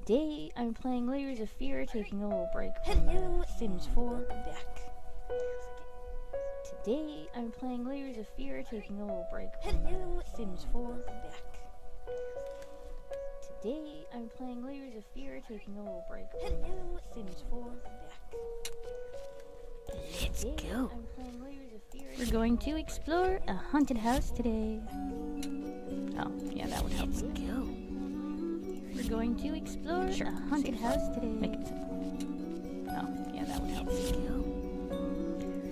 Today, I'm playing Layers of Fear, taking a little break from Sims 4. Back. Today, I'm playing Layers of Fear, taking a little break from Sims 4. Back. Today, I'm playing Layers of Fear, taking a little break from Sims 4. Let's go. I'm playing Layers of Fear. We're going to explore a haunted house today. Oh, yeah, that would help. Let's go. We're going to explore a haunted house today. Make it simple. Oh, yeah, that would help. Let's go.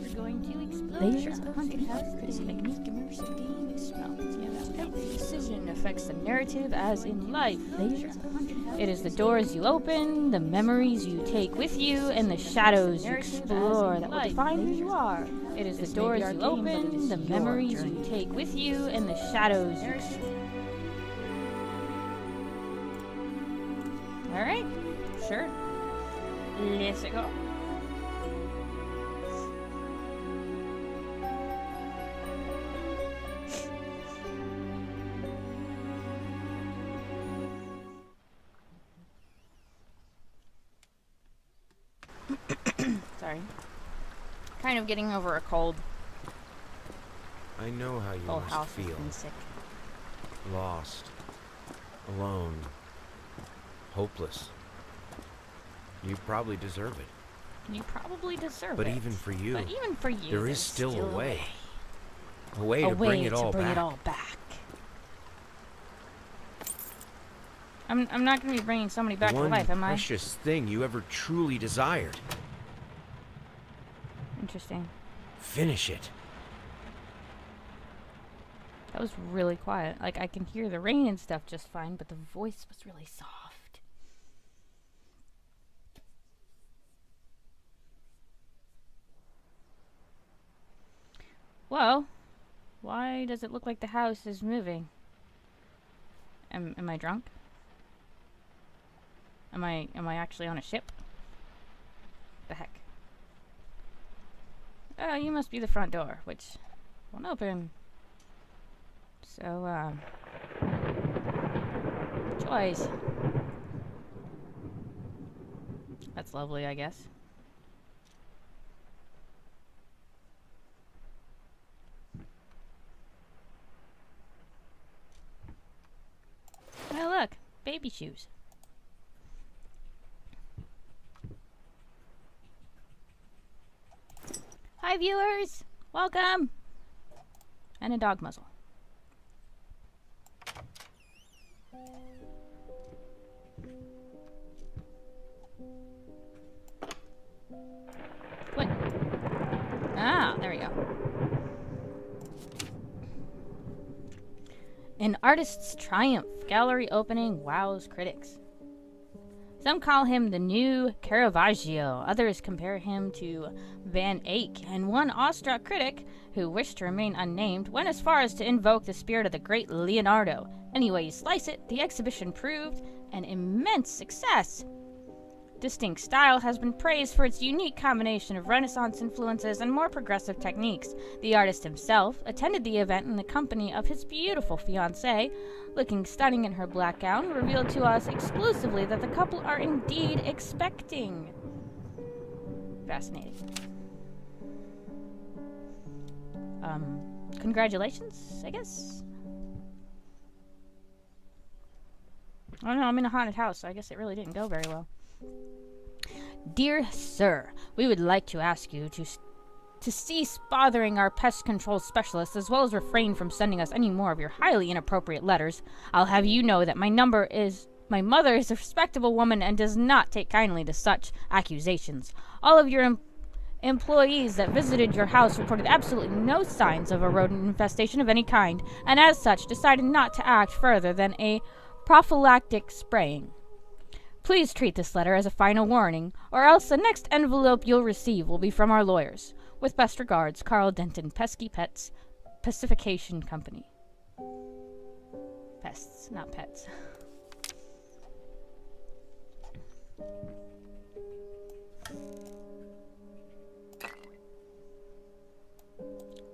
We're going to explore Layers a of haunted Fear house is a today. unique immersive game. Oh, yeah, that would help. Every decision affects the narrative as in life. Layers of Haunted House. It is the doors you open, the memories you take with you, and the shadows you explore that will define who you are. It is the doors you open, the memories you take with you, and the shadows you explore. Alright, sure. Let's go. Sorry. Kind of getting over a cold. I know how you Whole must house has feel. been sick. Lost. Alone. Hopeless. You probably deserve it. You probably deserve But it. even for you, But even for you, there there's is still a a way. A way to bring it all back. I'm not going to be bringing somebody back The to one life, am I? precious thing you ever truly desired. Interesting. Finish it. That was really quiet. Like, I can hear the rain and stuff just fine, but the voice was really soft. Well, why does it look like the house is moving? Am I drunk? Am I actually on a ship? The heck? Oh, you must be the front door, which won't open. So, choice. That's lovely, I guess. Oh, look, baby shoes. Hi, viewers! Welcome! And a dog muzzle. What? Ah, there we go. An artist's triumph. Gallery opening wows critics. Some call him the new Caravaggio. Others compare him to Van Eyck. And one awestruck critic, who wished to remain unnamed, went as far as to invoke the spirit of the great Leonardo. Any way you slice it, the exhibition proved an immense success. Distinct style has been praised for its unique combination of Renaissance influences and more progressive techniques. The artist himself attended the event in the company of his beautiful fiancée. Looking stunning in her black gown, revealed to us exclusively that the couple are indeed expecting. Fascinating. Congratulations, I guess? I don't know, I'm in a haunted house, so I guess it really didn't go very well. Dear Sir, we would like to ask you to cease bothering our pest control specialists, as well as refrain from sending us any more of your highly inappropriate letters. I'll have you know that my mother is a respectable woman and does not take kindly to such accusations. All of your employees that visited your house reported absolutely no signs of a rodent infestation of any kind, and as such decided not to act further than a prophylactic spraying. Please treat this letter as a final warning, or else the next envelope you'll receive will be from our lawyers. With best regards, Carl Denton, Pesky Pets, Pacification Company. Pests, not pets.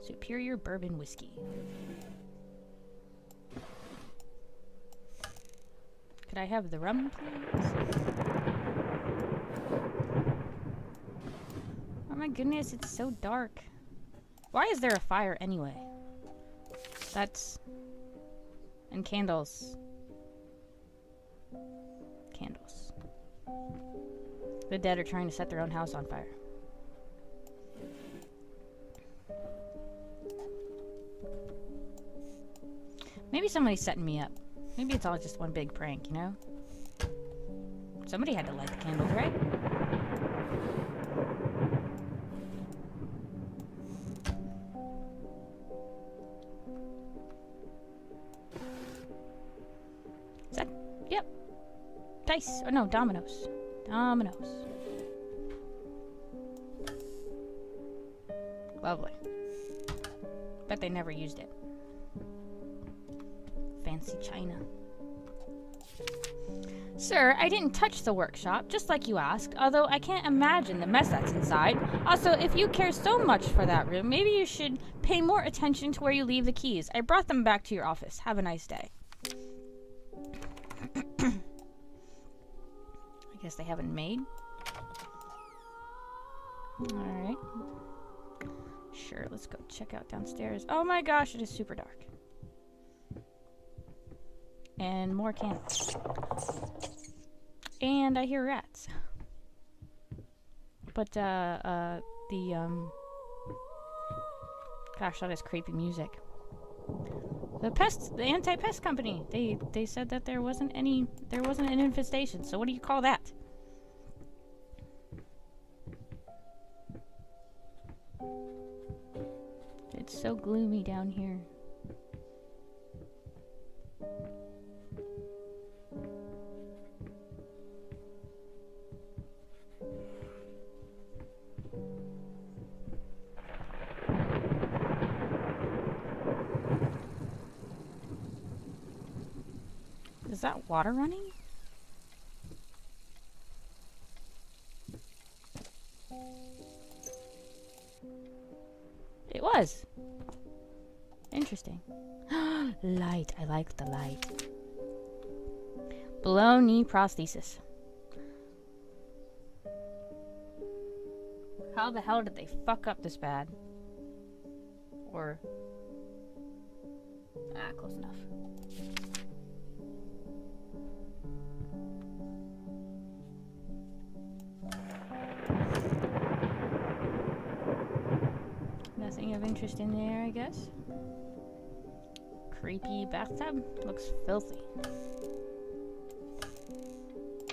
Superior Bourbon Whiskey. Could I have the rum, please? Oh my goodness, it's so dark. Why is there a fire anyway? That's... And candles. Candles. The dead are trying to set their own house on fire. Maybe somebody's setting me up. Maybe it's all just one big prank, you know? Somebody had to light the candles, right? Is that... Yep. Dice. Oh, no, dominoes. Dominoes. Lovely. Bet they never used it. Fancy china. Sir, I didn't touch the workshop, just like you asked, although I can't imagine the mess that's inside. Also, if you care so much for that room, maybe you should pay more attention to where you leave the keys. I brought them back to your office. Have a nice day. I guess they haven't made. Alright. Sure, let's go check out downstairs. Oh my gosh, it is super dark. And more candles. And I hear rats. But, gosh, that is creepy music. The anti-pest company, they said that there wasn't an infestation, so what do you call that? It's so gloomy down here. Is that water running? It was. Interesting. Light. I like the light. Below knee prosthesis. How the hell did they fuck up this bad? Or... close enough. Nothing of interest in there, I guess. Creepy bathtub. Looks filthy.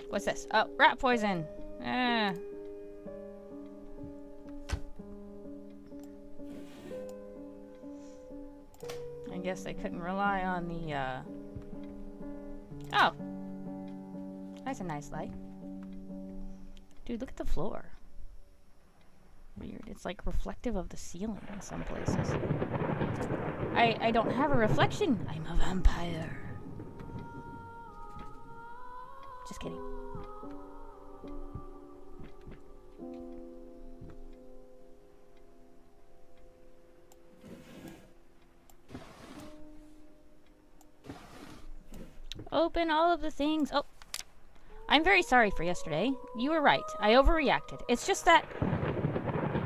What's this? Oh, rat poison. Ah. I guess I couldn't rely on the, Oh! That's a nice light. Dude, look at the floor. Weird. It's like reflective of the ceiling in some places. I don't have a reflection. I'm a vampire. Just kidding. Open all of the things. Oh. I'm very sorry for yesterday. You were right. I overreacted. It's just that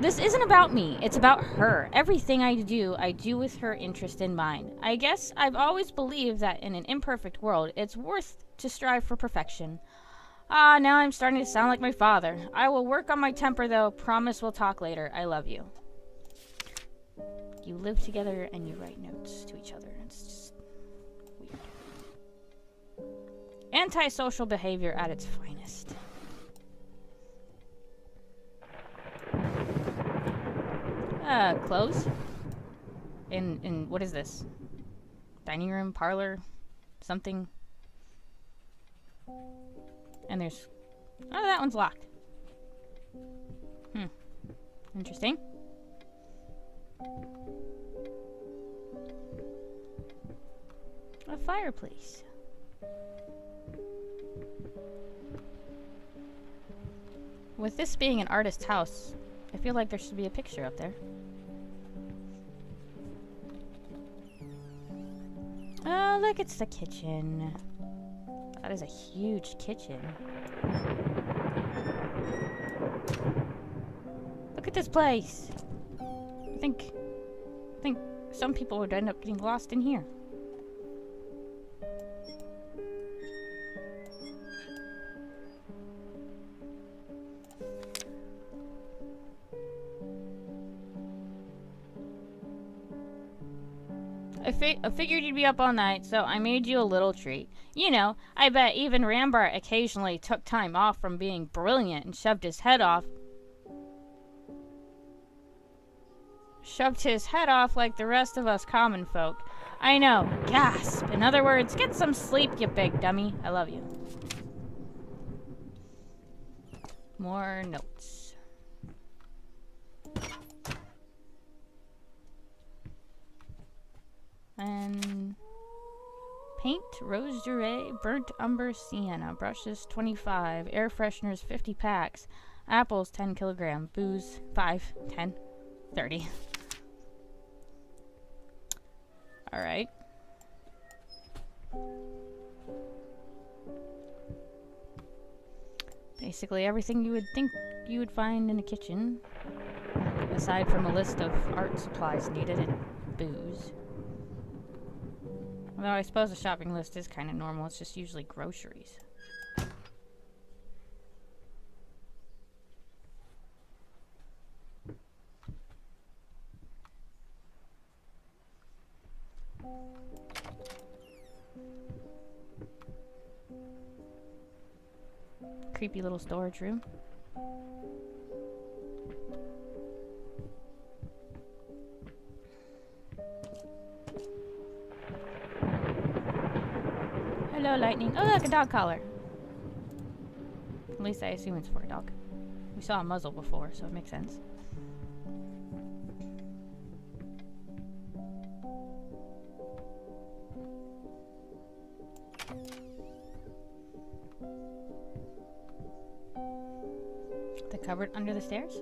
this isn't about me. It's about her. Everything I do with her interest in mind. I guess I've always believed that in an imperfect world, it's worth to strive for perfection. Ah, now I'm starting to sound like my father. I will work on my temper, though. Promise we'll talk later. I love you. You live together and you write notes to each other. It's just weird. Antisocial behavior at its finest. Clothes? In what is this? Dining room, parlor, something. And there's... Oh, that one's locked. Interesting. A fireplace. With this being an artist's house, I feel like there should be a picture up there. Oh, look, it's the kitchen. That is a huge kitchen. Look at this place. I think some people would end up getting lost in here. I figured you'd be up all night, so I made you a little treat. You know, I bet even Rambart occasionally took time off from being brilliant and shoved his head off like the rest of us common folk. I know. Gasp. In other words, get some sleep, you big dummy. I love you. More notes. And paint, rose duree, burnt umber, sienna, brushes 25, air fresheners 50 packs, apples 10 kilogram, booze 5, 10, 30. Alright. Basically everything you would think you would find in a kitchen, aside from a list of art supplies needed and booze. Although I suppose a shopping list is kind of normal, it's just usually groceries. Creepy little storage room. Hello, lightning. Oh, look, a dog collar. At least I assume it's for a dog. We saw a muzzle before, so it makes sense. The cupboard under the stairs?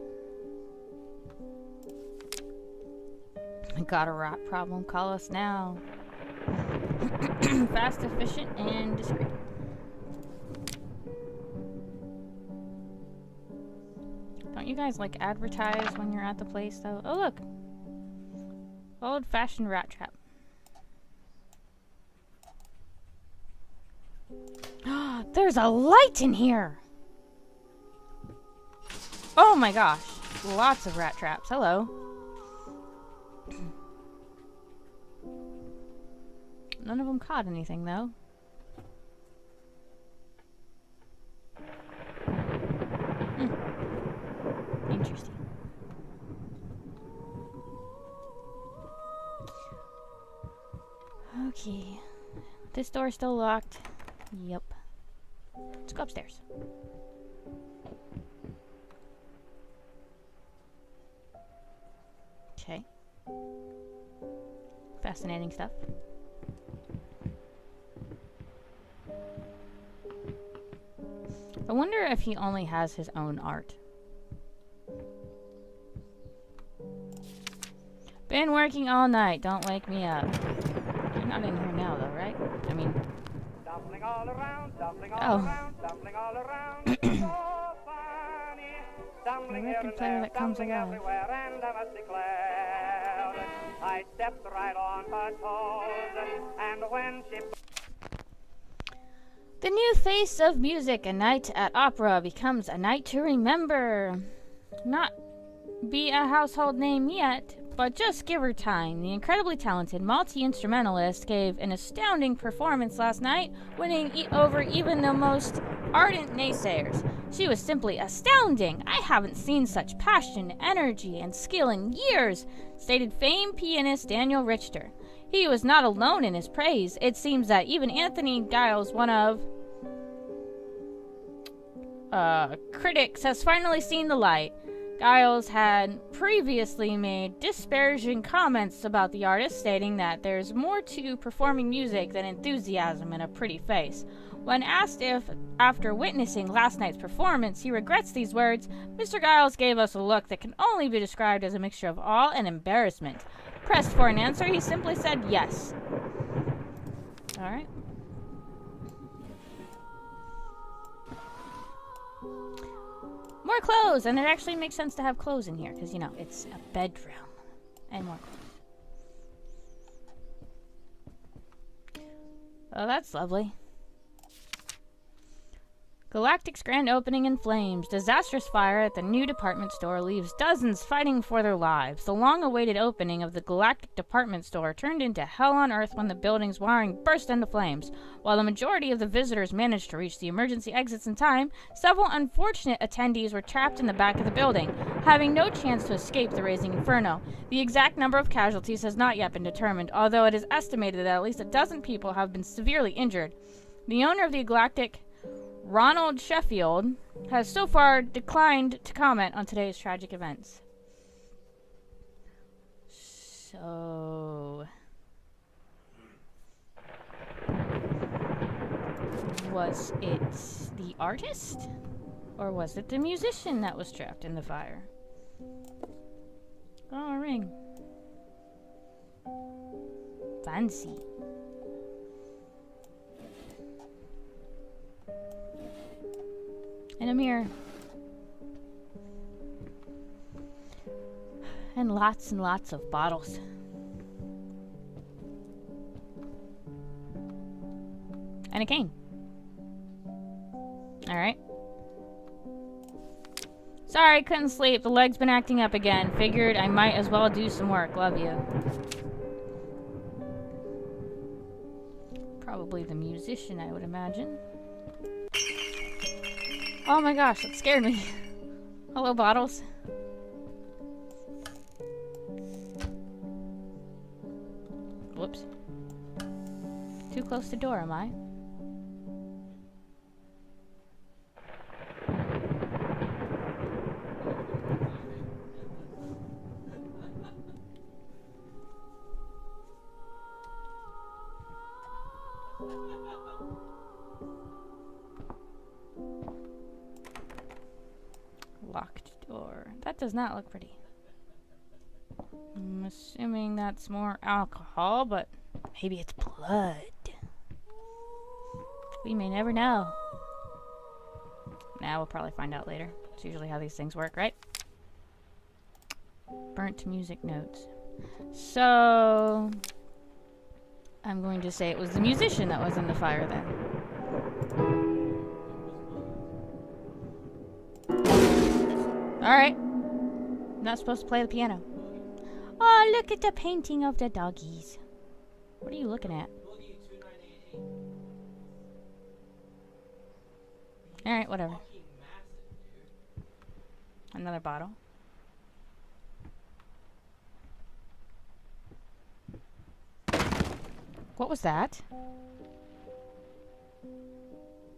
Got a rat problem? Call us now. Fast, efficient, and discreet. Don't you guys like advertise when you're at the place though? Oh look! Old-fashioned rat trap. There's a light in here! Oh my gosh. Lots of rat traps. Hello. None of them caught anything, though. Interesting. Okay. This door's still locked. Yep. Let's go upstairs. Okay. Fascinating stuff. I wonder if he only has his own art. Been working all night. Don't wake me up. You're not in here now, though, right? I mean... Dumpling all around, dumpling all oh. around, dumpling all around. So funny. Dumpling here and player there, that comes dumpling alive. everywhere, and I must declare, I stepped right on her toes, and when she... The new face of music, A Night at Opera, becomes a night to remember. Not be a household name yet, but just give her time. The incredibly talented multi-instrumentalist gave an astounding performance last night, winning over even the most ardent naysayers. She was simply astounding. I haven't seen such passion, energy, and skill in years, stated famed pianist Daniel Richter. He was not alone in his praise. It seems that even Anthony Giles, one of critics, has finally seen the light. Giles had previously made disparaging comments about the artist, stating that there's more to performing music than enthusiasm and a pretty face. When asked if, after witnessing last night's performance, he regrets these words, Mr. Giles gave us a look that can only be described as a mixture of awe and embarrassment. Pressed for an answer, he simply said yes. Alright. More clothes! And it actually makes sense to have clothes in here, because, you know, it's a bedroom. And more clothes. Oh, that's lovely. Galactic's grand opening in flames. Disastrous fire at the new department store leaves dozens fighting for their lives. The long-awaited opening of the Galactic department store turned into hell on Earth when the building's wiring burst into flames. While the majority of the visitors managed to reach the emergency exits in time, several unfortunate attendees were trapped in the back of the building, having no chance to escape the raging inferno. The exact number of casualties has not yet been determined, although it is estimated that at least a dozen people have been severely injured. The owner of the Galactic, Ronald Sheffield, has so far declined to comment on today's tragic events. So, was it the artist? Or was it the musician that was trapped in the fire? Oh, a ring. Fancy. And a mirror. And lots of bottles. And a cane. Alright. Sorry, couldn't sleep. The leg's been acting up again. Figured I might as well do some work. Love you. Probably the musician, I would imagine. Oh my gosh, that scared me. Hello, bottles. Whoops. Too close to door, am I? Locked door. That does not look pretty. I'm assuming that's more alcohol, but maybe it's blood. We may never know. Nah, we'll probably find out later. It's usually how these things work, right? Burnt music notes. So, I'm going to say it was the musician that was in the fire then. Alright. Not supposed to play the piano. Oh, look at the painting of the doggies. What are you looking at? Alright, whatever. Another bottle. What was that?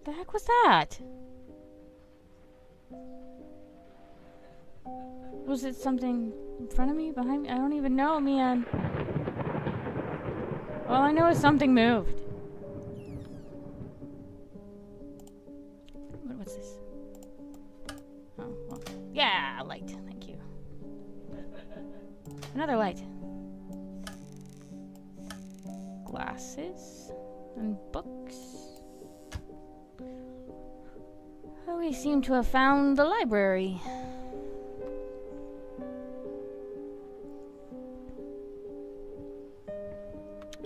The heck was that? Was it something in front of me, behind me? I don't even know, man. All I know is something moved. What's this? Oh, well. Yeah, light. Thank you. Another light. Glasses and books. Oh, we seem to have found the library.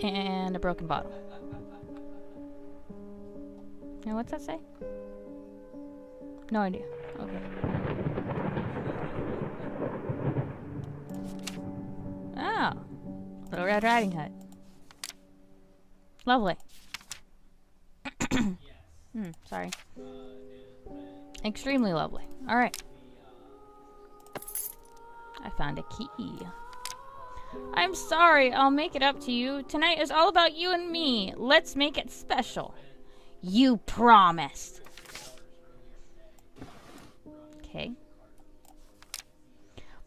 And a broken bottle. Now, what's that say? No idea. Okay. Oh. Little Red Riding Hood. Lovely. Sorry. Extremely lovely. Alright. I found a key. I'm sorry, I'll make it up to you. Tonight is all about you and me. Let's make it special. You promised. Okay.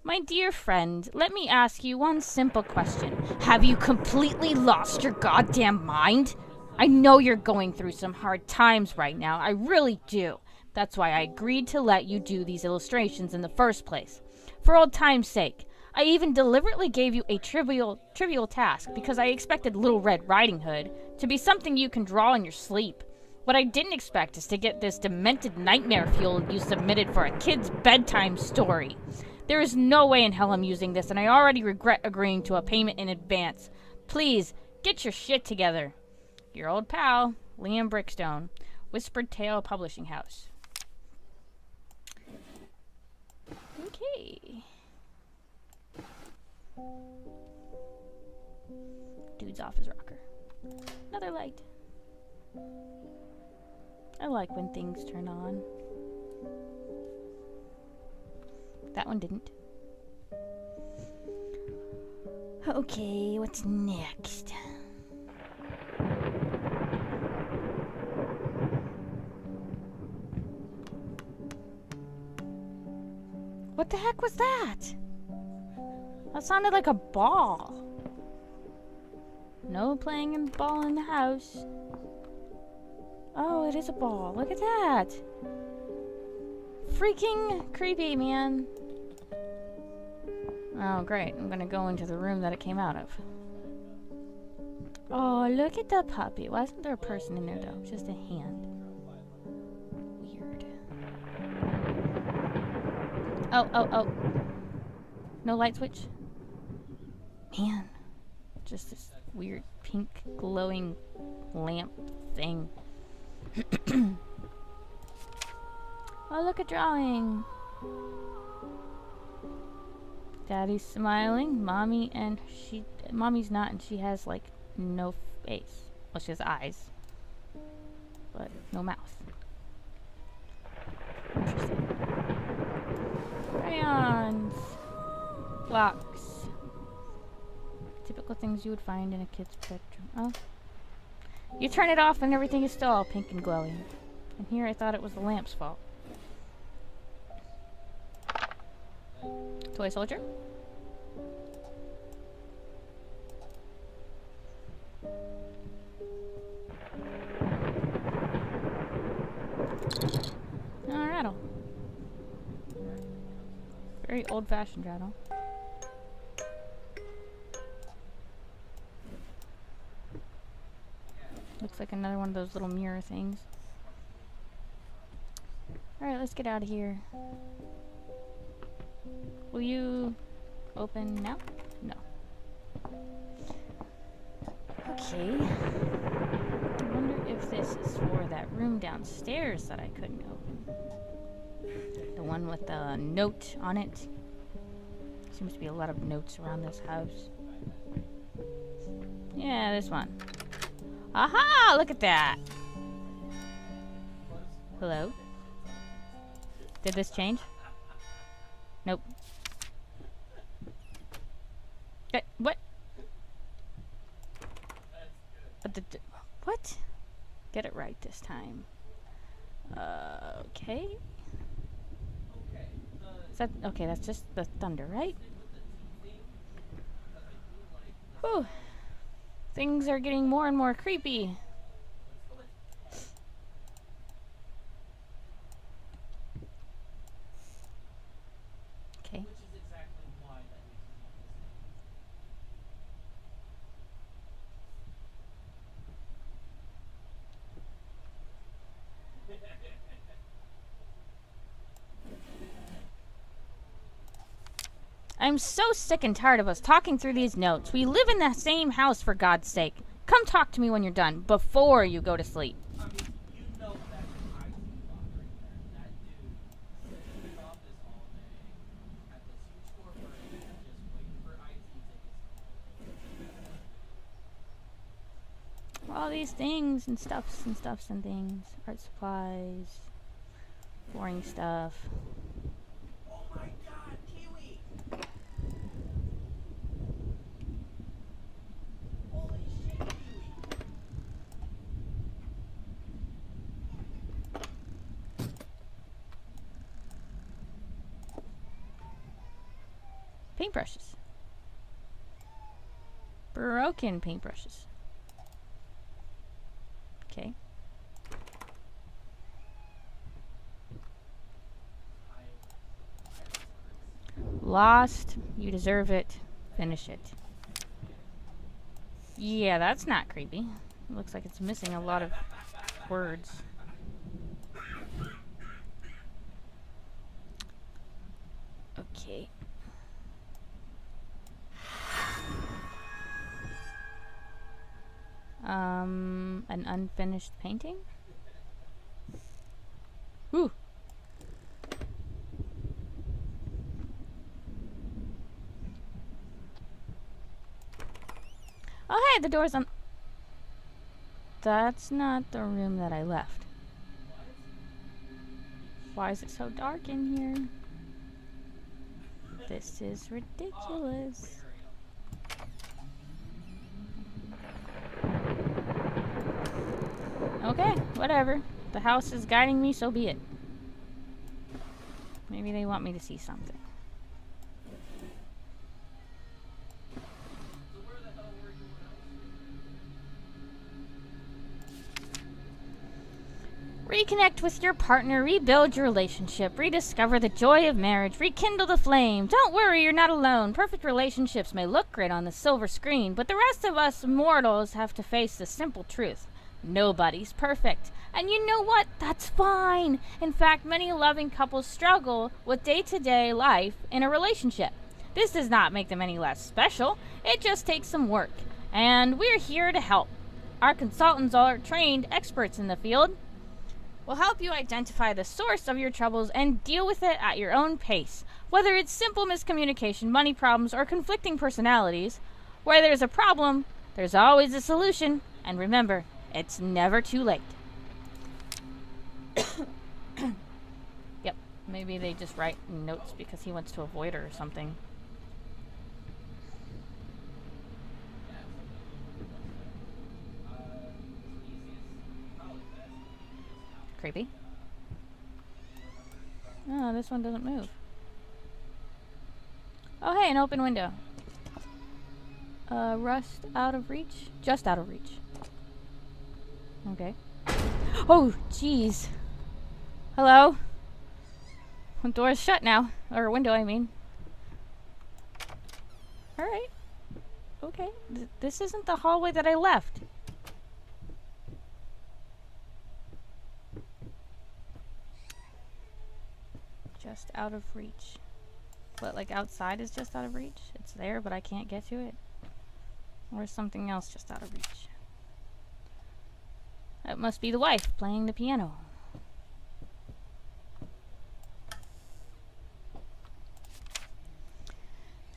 My dear friend, let me ask you one simple question. Have you completely lost your goddamn mind? I know you're going through some hard times right now. I really do. That's why I agreed to let you do these illustrations in the first place. For old time's sake. I even deliberately gave you a trivial task because I expected Little Red Riding Hood to be something you can draw in your sleep. What I didn't expect is to get this demented nightmare fuel you submitted for a kid's bedtime story. There is no way in hell I'm using this, and I already regret agreeing to a payment in advance. Please, get your shit together. Your old pal, Liam Brickstone, Whispered Tale Publishing House. Okay. Dude's off his rocker. Another light. I like when things turn on. That one didn't. Okay, what's next? What the heck was that? That sounded like a ball. No playing in ball in the house. Oh, it is a ball. Look at that. Freaking creepy, man. Oh, great. I'm gonna go into the room that it came out of. Oh, look at the puppy. Why isn't there a person in there, though? Just a hand. Weird. Oh. No light switch? Man. Just this weird pink glowing lamp thing. Oh, look, a drawing. Daddy's smiling. Mommy's not, and she has, like, no face. Well, she has eyes. But no mouth. Interesting. Crayons. Blocks. Typical things you would find in a kid's bedroom. Oh. You turn it off and everything is still all pink and glowing. And here I thought it was the lamp's fault. Toy soldier. Oh, rattle. Very old-fashioned rattle. Looks like another one of those little mirror things. Alright, let's get out of here. Will you open now? No. Okay. I wonder if this is for that room downstairs that I couldn't open. The one with the note on it. Seems to be a lot of notes around this house. Yeah, this one. Aha! Look at that! Hello? Did this change? Nope. What? What? Get it right this time. Okay. Is that okay? That's just the thunder, right? Whew. Things are getting more and more creepy. Okay. I'm so sick and tired of us talking through these notes. We live in the same house, for God's sake. Come talk to me when you're done, before you go to sleep. I mean, you know that's an IT bot right there. That dude sitting in the office all day at the huge corporation just waiting for IT tickets. All these things and stuffs and things. Art supplies. Boring stuff. Oh my god, Kiwi! Holy shit, Kiwi! Paintbrushes. Broken paintbrushes. Okay. Lost. You deserve it. Finish it. Yeah, that's not creepy. Looks like it's missing a lot of words. Okay. An unfinished painting? Ooh. Oh, hey, the door's on. That's not the room that I left. Why is it so dark in here? This is ridiculous. Okay, whatever. The house is guiding me, so be it. Maybe they want me to see something. Reconnect with your partner, rebuild your relationship, rediscover the joy of marriage, rekindle the flame. Don't worry, you're not alone. Perfect relationships may look great on the silver screen, but the rest of us mortals have to face the simple truth. Nobody's perfect. And you know what? That's fine. In fact, many loving couples struggle with day-to-day life in a relationship. This does not make them any less special. It just takes some work. And we're here to help. Our consultants are trained experts in the field. We'll help you identify the source of your troubles and deal with it at your own pace. Whether it's simple miscommunication, money problems, or conflicting personalities, where there's a problem, there's always a solution. And remember, it's never too late. Yep, maybe they just write notes because he wants to avoid her or something. Creepy. Oh, this one doesn't move. Oh, hey, an open window. Rust out of reach? Just out of reach. Okay. Oh, jeez. Hello? The door's shut now. Or window, I mean. Alright. Okay. This isn't the hallway that I left. Just out of reach. But, like, outside is just out of reach? It's there, but I can't get to it? Or is something else just out of reach? That must be the wife playing the piano.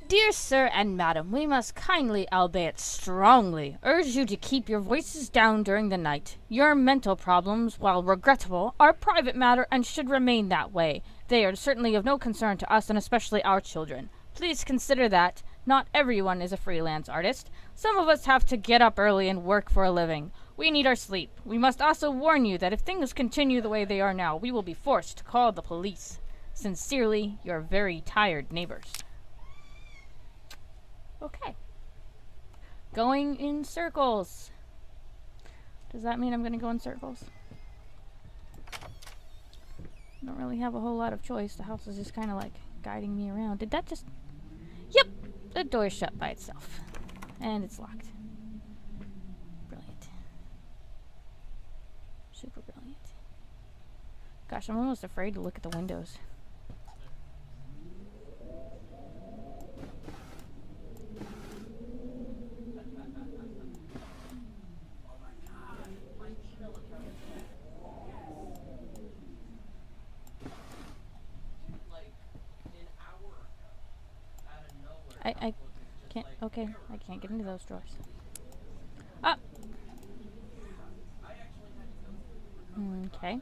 Dear sir and madam, we must kindly, albeit strongly, urge you to keep your voices down during the night. Your mental problems, while regrettable, are private matter and should remain that way. They are certainly of no concern to us and especially our children. Please consider that not everyone is a freelance artist. Some of us have to get up early and work for a living. We need our sleep. We must also warn you that if things continue the way they are now, we will be forced to call the police. Sincerely, your very tired neighbors. Okay. Going in circles. Does that mean I'm going to go in circles? I don't really have a whole lot of choice. The house is just kind of like guiding me around. Did that just... Yep! The door's shut by itself. And it's locked. Brilliant. Super brilliant. Gosh, I'm almost afraid to look at the windows. I can't, okay, I can't get into those drawers. Ah! Okay.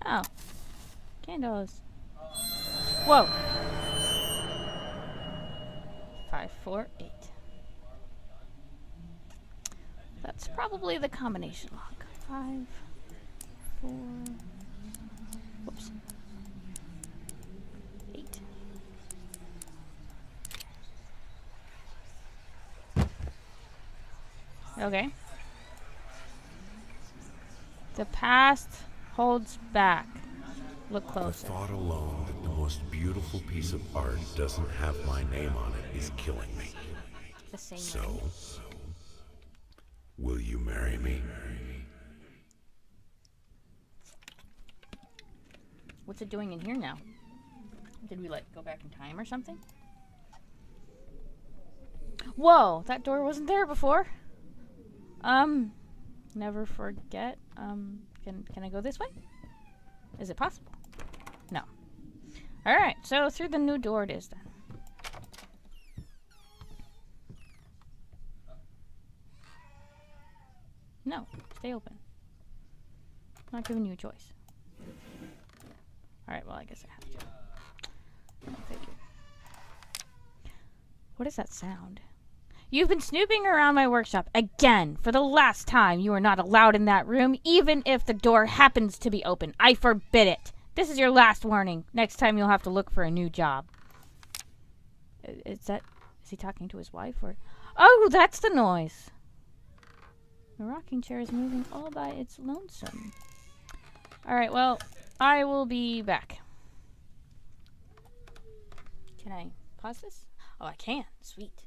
Oh. Candles. Whoa. 5, 4, 8. That's probably the combination lock. 5, 4. Whoops. 8. Okay. The past holds back. Look The closer. thought alone that the most beautiful piece of art doesn't have my name on it is killing me. The same So, name. will you marry me? What's it doing in here now? Did we, like, go back in time or something? Whoa! That door wasn't there before. Never forget. Can I go this way? Is it possible? No. Alright, so through the new door it is then. No, stay open. I'm not giving you a choice. Alright, well, I guess I have to. Oh, thank you. What is that sound? You've been snooping around my workshop again. For the last time, you are not allowed in that room, even if the door happens to be open. I forbid it. This is your last warning. Next time, you'll have to look for a new job. Is he talking to his wife, or? Oh, that's the noise. The rocking chair is moving all by its lonesome. Alright, well, I will be back. Can I pause this? Oh, I can. Sweet.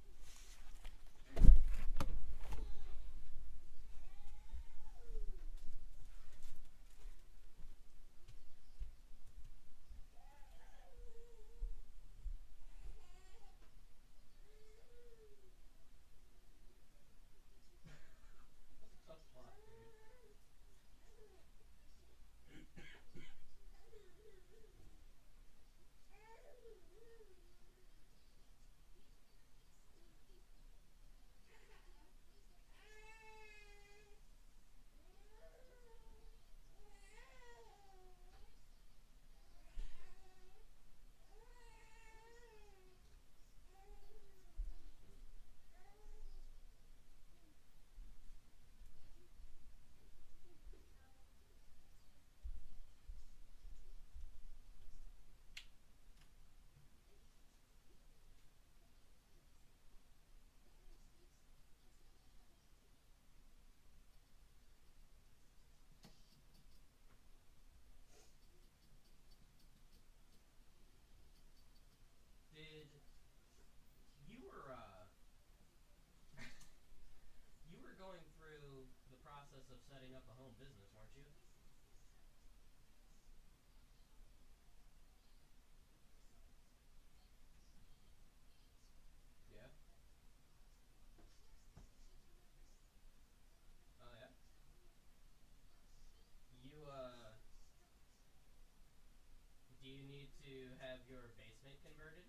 You were going through the process of setting up a home business, weren't you? Yeah. Oh yeah. Do you need to have your basement converted?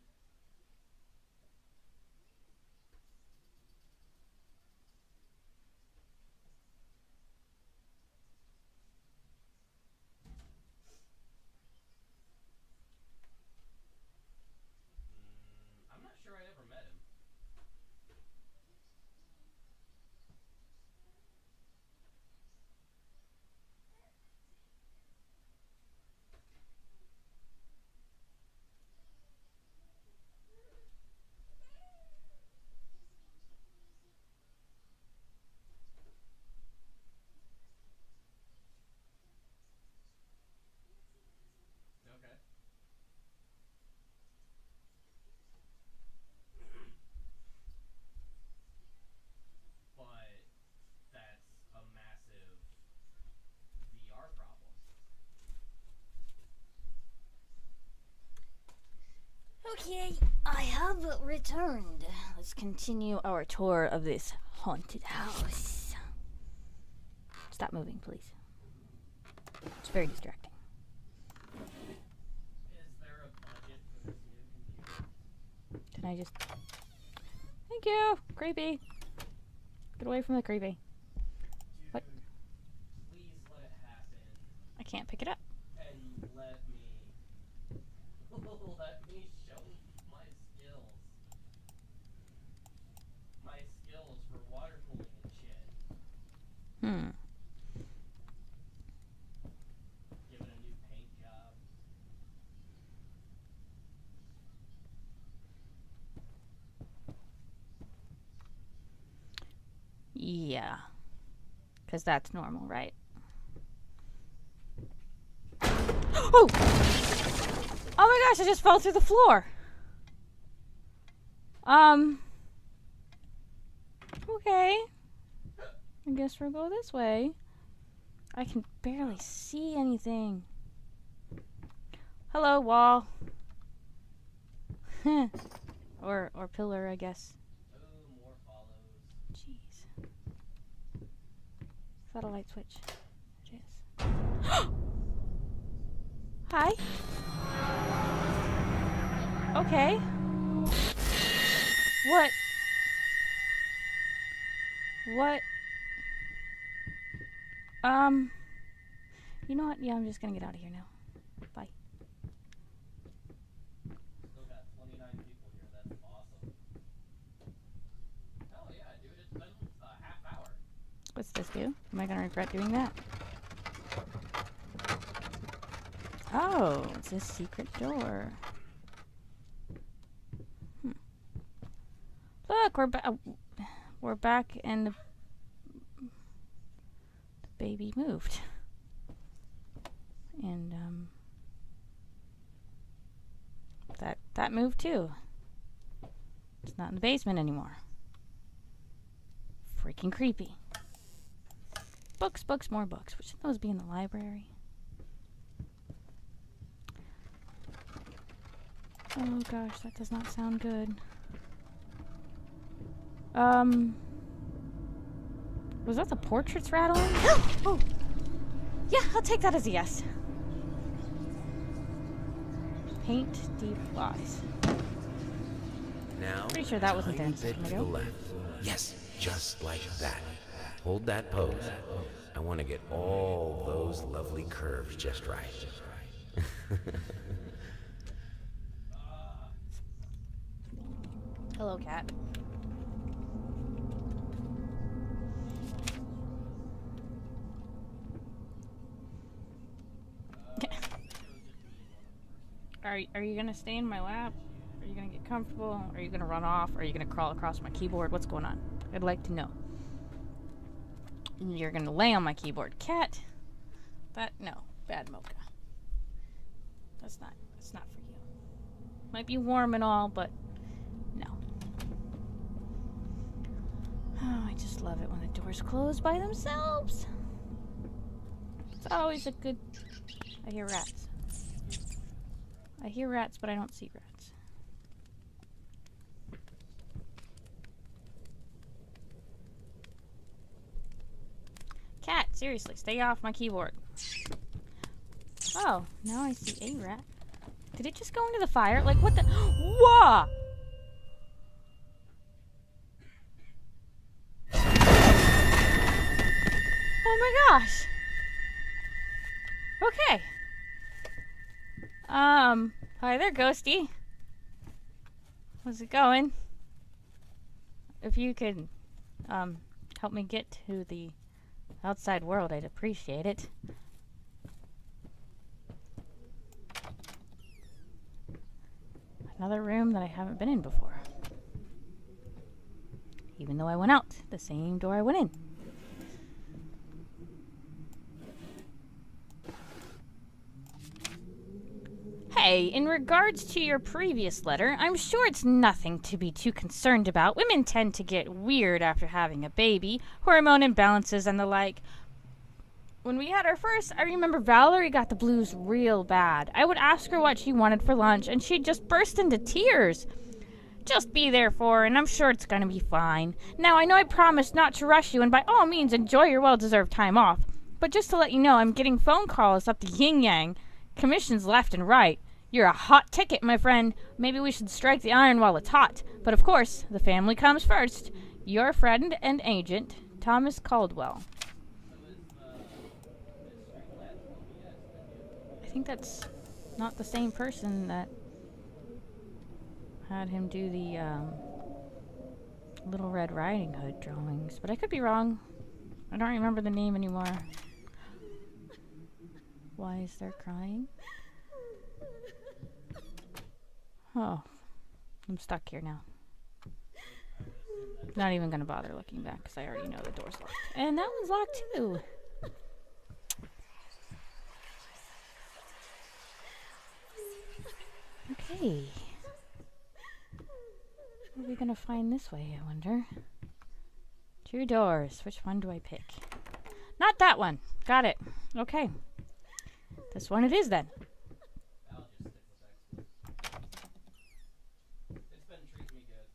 I'm not sure I ever met him. Okay. But that's a massive VR problem. Okay, I have returned. Let's continue our tour of this haunted house. Stop moving, please. It's very distracting. Is there a budget for this new computer? Can I just... Thank you! Creepy. Get away from the creepy. Dude, What? please let it happen I can't pick it up. and let me show my skills. My skills for water cooling and shit. Hmm. Give it a new paint job. Yeah. Because that's normal, right? Oh! Oh my gosh, I just fell through the floor. Okay. I guess we'll go this way. I can barely see anything. Hello, wall. or pillar, I guess. Oh, more follows. Jeez. Is that a light switch? It is. Hi. Okay. What? What? You know what? Yeah, I'm just gonna get out of here now. Bye. Still got 29 people here. That's awesome. Hell yeah, dude. It's been a half hour. What's this do? Am I gonna regret doing that? Oh, it's a secret door. Look, we're back, and the baby moved, and that moved too. It's not in the basement anymore. Freaking creepy. Books, books, more books. Which those be in the library? Oh gosh, that does not sound good. Was that the portraits rattling? Oh! Yeah, I'll take that as a yes. Paint deep gloss. Now, Pretty sure that wasn't tiny there. bit to the left. Yes, just like that. Hold that pose. I want to get all those lovely curves just right. Hello, cat. Are you gonna stay in my lap? Are you gonna get comfortable? Are you gonna run off? Are you gonna crawl across my keyboard? What's going on? I'd like to know. You're gonna lay on my keyboard. Cat. No. Bad mocha. That's not for you. Might be warm and all, but no. Oh, I just love it when the doors close by themselves. It's always a good... I hear rats. I hear rats, but I don't see rats. Cat, seriously, stay off my keyboard. Oh, now I see a rat. Did it just go into the fire? Like, what the... Whoa! Oh my gosh! Okay. Hi there, Ghosty. How's it going? If you could, help me get to the outside world, I'd appreciate it. Another room that I haven't been in before. Even though I went out the same door I went in. Hey, in regards to your previous letter, I'm sure it's nothing to be too concerned about. Women tend to get weird after having a baby, hormone imbalances and the like. When we had our first, I remember Valerie got the blues real bad. I would ask her what she wanted for lunch, and she'd just burst into tears. Just be there for her, and I'm sure it's gonna be fine. Now, I know I promised not to rush you, and by all means enjoy your well-deserved time off. But just to let you know, I'm getting phone calls up the yin-yang. Commissions left and right. You're a hot ticket, my friend. Maybe we should strike the iron while it's hot. But of course, the family comes first. Your friend and agent, Thomas Caldwell. I think that's not the same person that had him do the Little Red Riding Hood drawings. But I could be wrong. I don't remember the name anymore. Why is there crying? Oh, I'm stuck here now. Not even gonna bother looking back because I already know the door's locked. And that one's locked too. Okay. What are we gonna find this way, I wonder? 2 doors. Which one do I pick? Not that one. Got it. Okay. This one it is then. I'll just stick with X. It's been treating me good.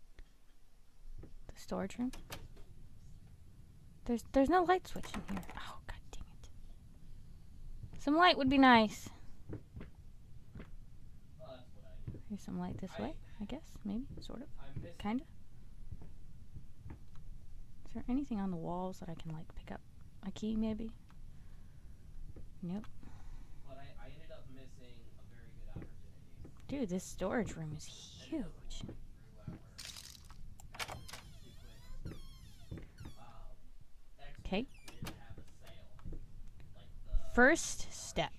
The storage room. There's no light switch in here. Oh, god dang it. Some light would be nice. Well, that's what I do. Here's some light this way, I guess. Maybe. Sort of. I'm missing. Kinda. Is there anything on the walls that I can, like, pick up? A key, maybe? Nope. But I ended up missing a very good opportunity. Dude, this storage room is huge. Okay. First step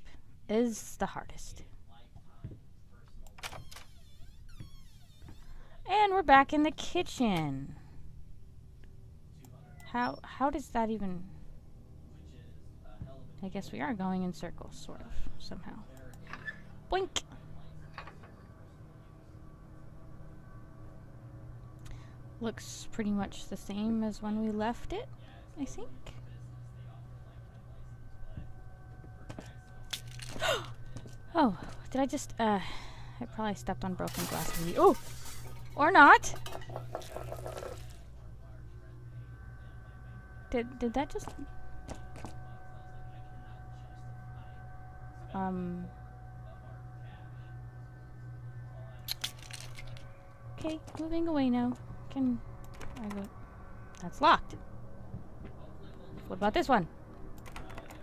is the hardest. And we're back in the kitchen. How does that even... I guess we are going in circles, sort of, somehow. Boink! Looks pretty much the same as when we left it, I think. Oh, did I just, I probably stepped on broken glass. Oh! Or not! Did that just... Okay, moving away now. Can I go? That's locked. What about this one?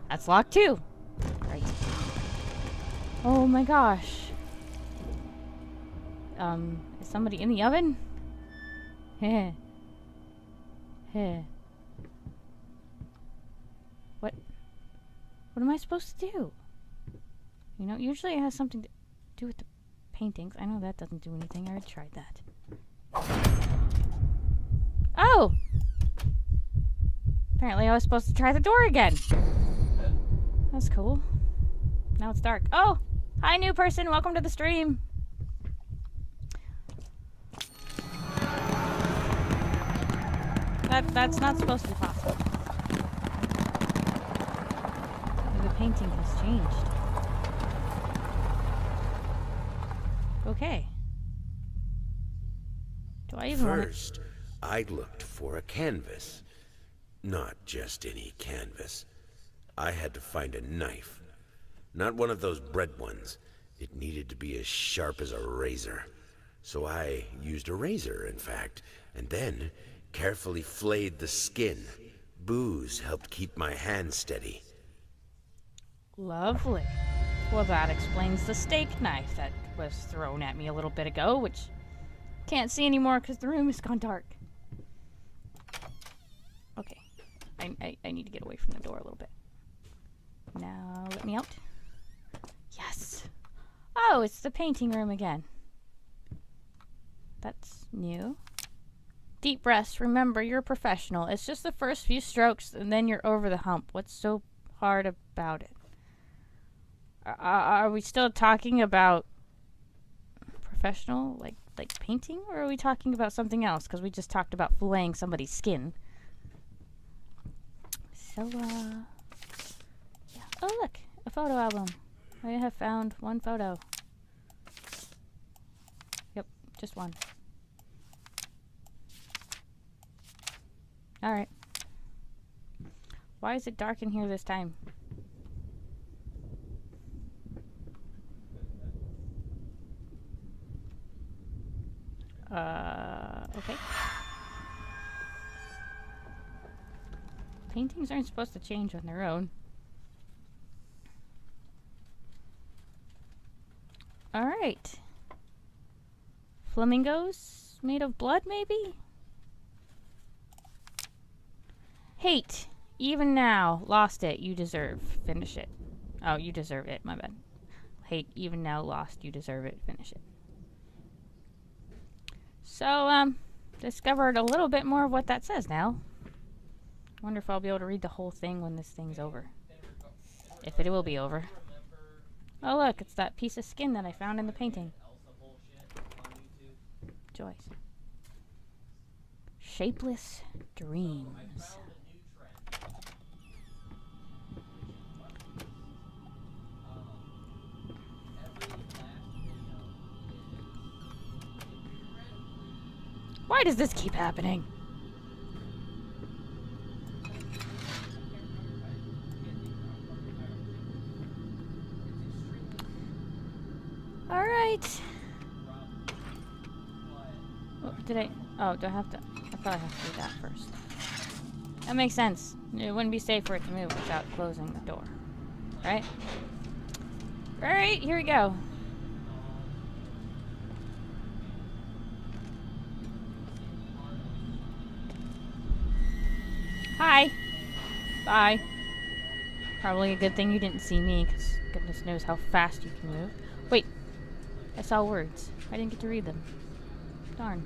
That's locked too. Right. Oh my gosh. Is somebody in the oven? Heh. Heh. What am I supposed to do? You know, usually it has something to do with the paintings. I know that doesn't do anything. I already tried that. Oh! Apparently I was supposed to try the door again. That's cool. Now it's dark. Oh! Hi, new person. Welcome to the stream. That's not supposed to be possible. The painting has changed. Okay. Do I even First, I looked for a canvas. Not just any canvas. I had to find a knife. Not one of those bread ones. It needed to be as sharp as a razor. So I used a razor, in fact, and then carefully flayed the skin. Booze helped keep my hand steady. Lovely. Well, that explains the steak knife that was thrown at me a little bit ago, which can't see anymore because the room has gone dark. Okay. I need to get away from the door a little bit. Now, let me out. Yes. Oh, it's the painting room again. That's new. Deep breaths. Remember, you're a professional. It's just the first few strokes, and then you're over the hump. What's so hard about it? Are we still talking about professional, like painting, or are we talking about something else? Because we just talked about filleting somebody's skin. So, yeah. Oh, look, a photo album. I have found one photo. Yep, just one. Alright. Why is it dark in here this time? Okay. Paintings aren't supposed to change on their own. Alright. Flamingos made of blood, maybe? Hate. Even now. Lost it. You deserve. Finish it. Oh, you deserve it. My bad. Hate. Even now. Lost. You deserve it. Finish it. So, discovered a little bit more of what that says now. Wonder if I'll be able to read the whole thing when this thing's over. If it will be over. Oh, look. It's that piece of skin that I found in the painting. Joyce. Shapeless dreams. Why does this keep happening? All right. Oh, did I? Oh, do I have to? I thought I have to do that first. That makes sense. It wouldn't be safe for it to move without closing the door. Right? Alright, here we go. Hi. Bye. Probably a good thing you didn't see me, because goodness knows how fast you can move. Wait. I saw words. I didn't get to read them. Darn.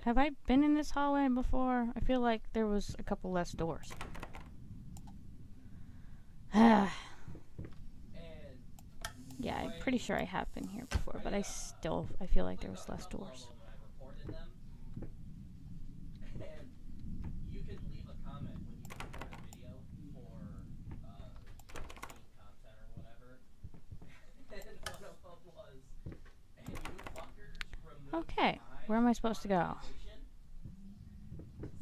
Have I been in this hallway before? I feel like there was a couple less doors. Yeah, I'm pretty sure I have been here before, but I feel like there was less doors. You can leave a comment when you record a video for content or whatever. And one of them was, and you fuckers remove Okay, where am I supposed to go?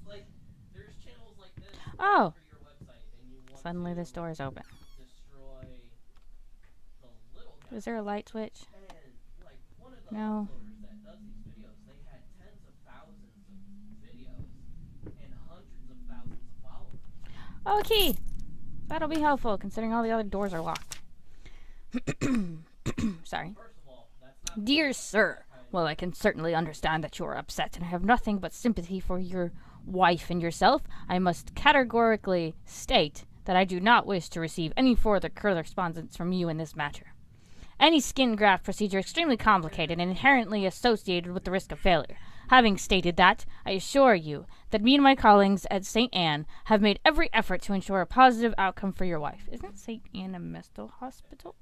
like there's channels like this Oh! for your website and you want Suddenly this door is open. destroy the little guy. Is there a light switch? And like one of the No. uploaders that does these videos, they had tens of thousands of videos and hundreds of thousands of followers. Oh, a key! That'll be helpful, considering all the other doors are locked. Sorry. First of all, that's not Dear sir, well, I can certainly understand that you are upset, and I have nothing but sympathy for your wife and yourself. I must categorically state that I do not wish to receive any further correspondence from you in this matter. Any skin graft procedure is extremely complicated and inherently associated with the risk of failure. Having stated that, I assure you that me and my colleagues at St. Anne have made every effort to ensure a positive outcome for your wife. Isn't St. Anne a mental hospital?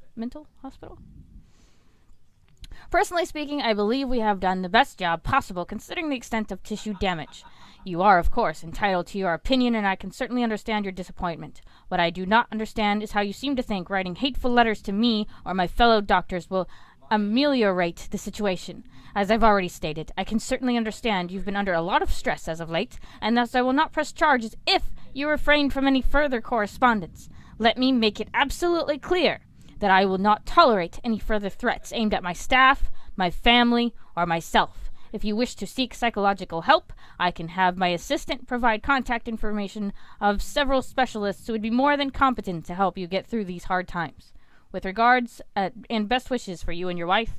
Personally speaking, I believe we have done the best job possible considering the extent of tissue damage. You are, of course, entitled to your opinion, and I can certainly understand your disappointment. What I do not understand is how you seem to think writing hateful letters to me or my fellow doctors will ameliorate the situation. As I've already stated, I can certainly understand you've been under a lot of stress as of late, and thus I will not press charges if you refrain from any further correspondence. Let me make it absolutely clear that I will not tolerate any further threats aimed at my staff, my family, or myself. If you wish to seek psychological help, I can have my assistant provide contact information of several specialists who would be more than competent to help you get through these hard times. With regards and best wishes for you and your wife,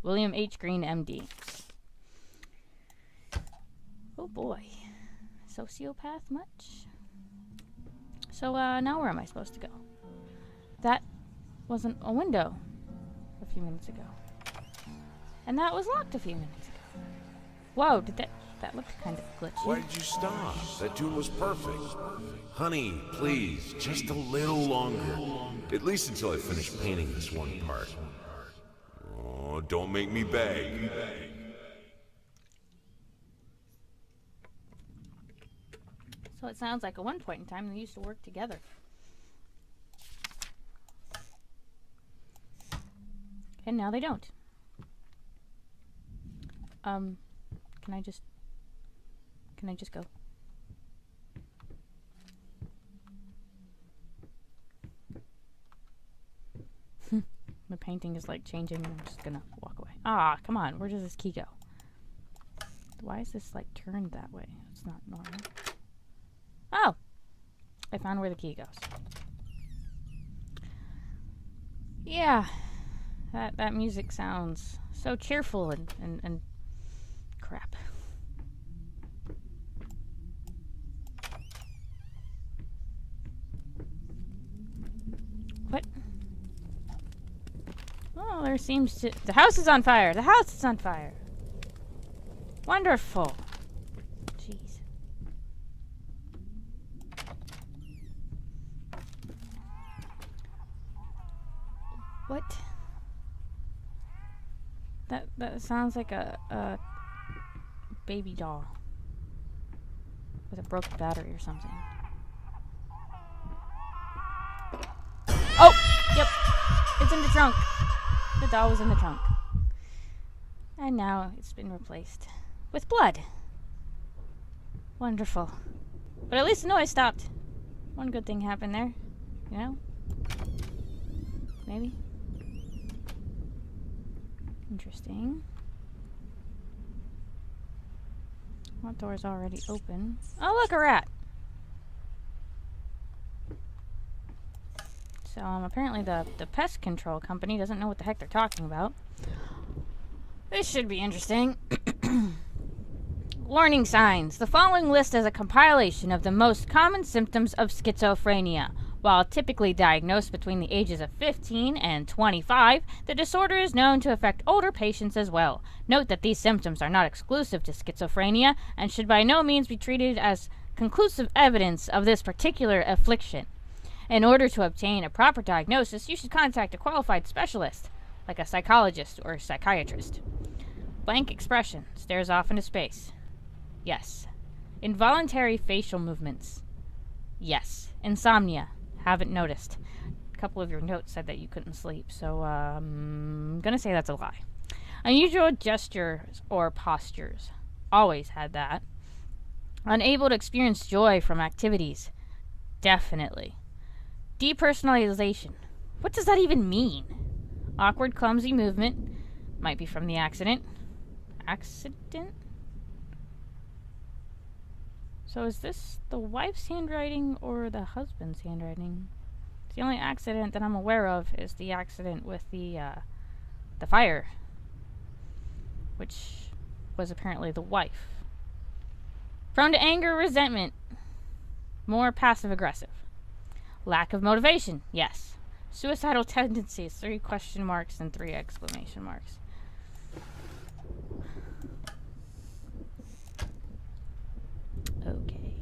William H. Green, M.D. Oh boy. Sociopath much? So, now where am I supposed to go? That wasn't a window a few minutes ago. And that was locked a few minutes ago. Whoa, that looked kind of glitchy. Why did you stop? That tune was perfect. Honey, please, just a little longer. At least until I finish painting this one part. Oh, don't make me beg. So it sounds like at one point in time they used to work together. And now they don't. Can I just go? The painting is like changing and I'm just gonna walk away. Ah, come on, where does this key go? Why is this like turned that way? It's not normal. Oh! I found where the key goes. Yeah. That music sounds so cheerful and crap. What? Oh, there seems to... The house is on fire! The house is on fire! Wonderful. Jeez. What? That sounds like a baby doll with a broken battery or something. Oh, yep. It's in the trunk. The doll was in the trunk. And now it's been replaced with blood. Wonderful. But at least the noise stopped. One good thing happened there. You know? Maybe. Interesting. That door's already open. Oh, look, a rat! So, apparently the pest control company doesn't know what the heck they're talking about. This should be interesting. Warning signs. The following list is a compilation of the most common symptoms of schizophrenia. While typically diagnosed between the ages of 15 and 25, the disorder is known to affect older patients as well. Note that these symptoms are not exclusive to schizophrenia and should by no means be treated as conclusive evidence of this particular affliction. In order to obtain a proper diagnosis, you should contact a qualified specialist, like a psychologist or psychiatrist. Blank expression. Stares off into space. Yes. Involuntary facial movements. Yes. Insomnia. Haven't noticed. A couple of your notes said that you couldn't sleep, so I'm gonna say that's a lie. Unusual gestures or postures. Always had that. Unable to experience joy from activities. Definitely. Depersonalization. What does that even mean? Awkward, clumsy movement. Might be from the accident. Accident? So is this the wife's handwriting or the husband's handwriting? The only accident that I'm aware of is the accident with the fire, which was apparently the wife. Prone to anger, resentment. More passive-aggressive. Lack of motivation. Yes. Suicidal tendencies. 3 question marks and 3 exclamation marks. Okay.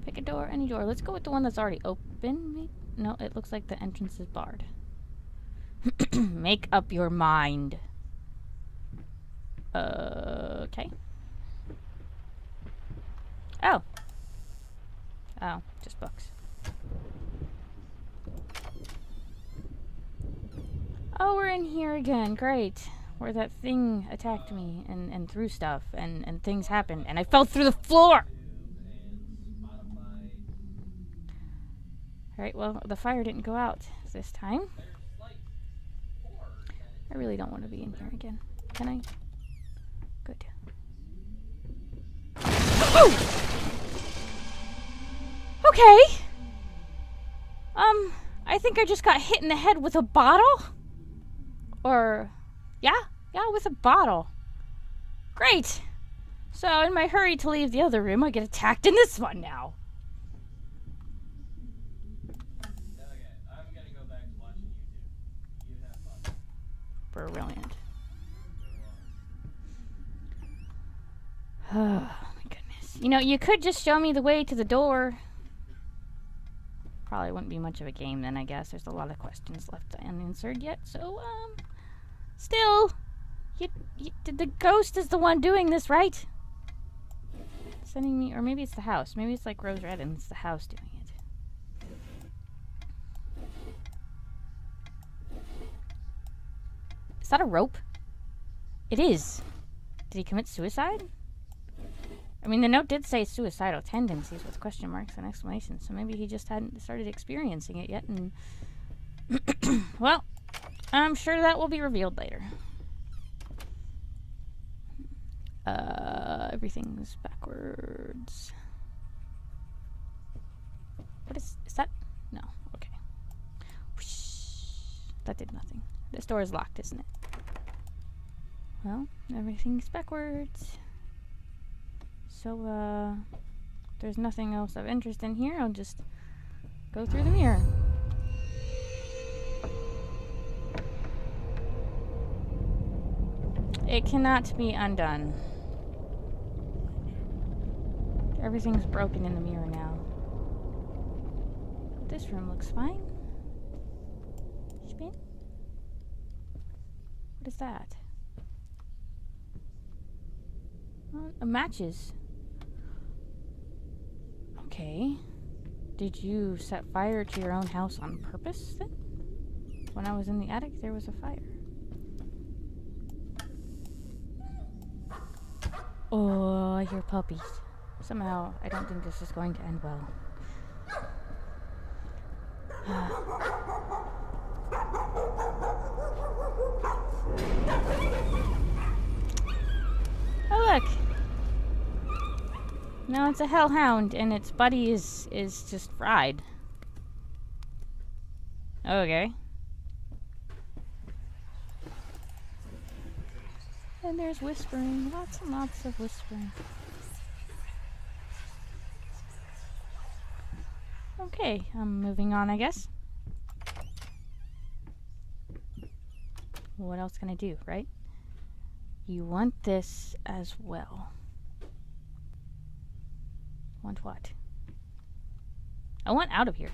Pick a door, any door. Let's go with the one that's already open. No, it looks like the entrance is barred. Make up your mind. Okay. Oh. Oh, just books. Oh, we're in here again. Great. Where that thing attacked me and threw stuff and things happened and I fell through the floor. Alright, well, the fire didn't go out this time. I really don't want to be in here again. Can I? Good. Oh! Okay. I think I just got hit in the head with a bottle. Or, yeah, with a bottle. Great. So, in my hurry to leave the other room, I get attacked in this one now. Okay, I'm gonna go back to watching YouTube. You have fun. Brilliant. Oh, my goodness. You know, you could just show me the way to the door. Probably wouldn't be much of a game then, I guess. There's a lot of questions left unanswered yet, so, still, the ghost is the one doing this, right? Sending me, or maybe it's the house. Maybe it's like Rose Red and it's the house doing it. Is that a rope? It is. Did he commit suicide? I mean, the note did say suicidal tendencies with question marks and exclamations, so maybe he just hadn't started experiencing it yet, and... well, I'm sure that will be revealed later. Everything's backwards. What is that? No, okay. Whoosh. That did nothing. This door is locked, isn't it? Well, everything's backwards. So, there's nothing else of interest in here. I'll just go through the mirror. It cannot be undone. Everything's broken in the mirror now. This room looks fine. Spin? What is that? Matches. Okay. Did you set fire to your own house on purpose then? When I was in the attic, there was a fire. Oh, I hear puppies. Somehow, I don't think this is going to end well. Oh, look! No, it's a hellhound, and its buddy is just fried. Okay. And there's whispering. Lots and lots of whispering. Okay, I'm moving on, I guess. What else can I do, right? You want this as well. Want what? I want out of here.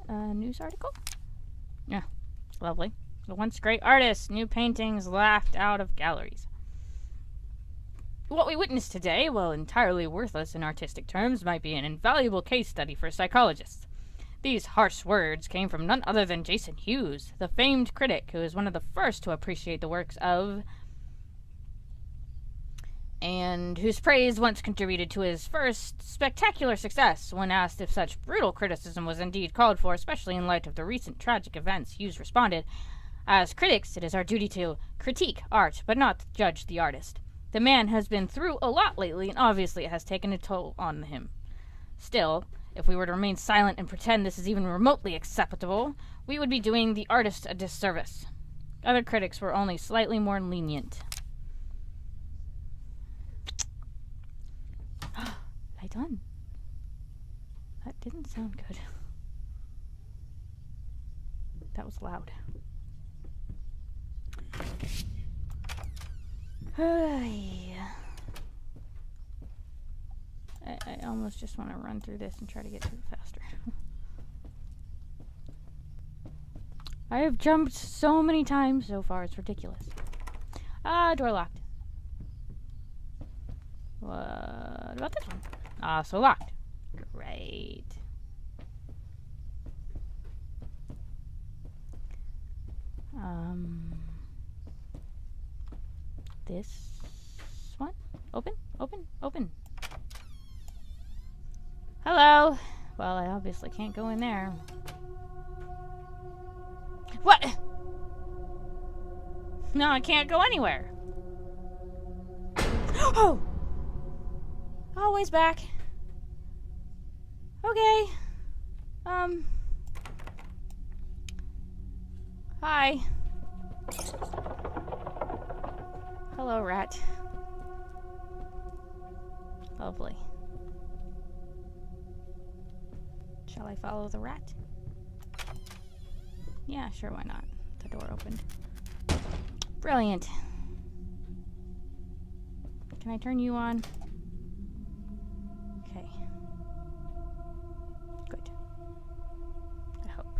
News article? Yeah, lovely. The once great artist, new paintings laughed out of galleries. What we witnessed today, while entirely worthless in artistic terms, might be an invaluable case study for psychologists. These harsh words came from none other than Jason Hughes, the famed critic who is one of the first to appreciate the works of, and whose praise once contributed to his first spectacular success. When asked if such brutal criticism was indeed called for, especially in light of the recent tragic events, Hughes responded, "As critics, it is our duty to critique art, but not judge the artist. The man has been through a lot lately, and obviously it has taken a toll on him. Still, if we were to remain silent and pretend this is even remotely acceptable, we would be doing the artist a disservice." Other critics were only slightly more lenient. Light on. That didn't sound good. That was loud. I almost just want to run through this and try to get through it faster. I have jumped so many times so far, it's ridiculous. Door locked. What about this one? Also locked. Great. This one? Open? Open? Open. Hello! Well, I obviously can't go in there. What? No, I can't go anywhere. Oh! Always back. Okay. Hi. Hello, rat. Lovely. Shall I follow the rat? Yeah, sure, why not? The door opened. Brilliant. Can I turn you on? Okay. Good. I hope.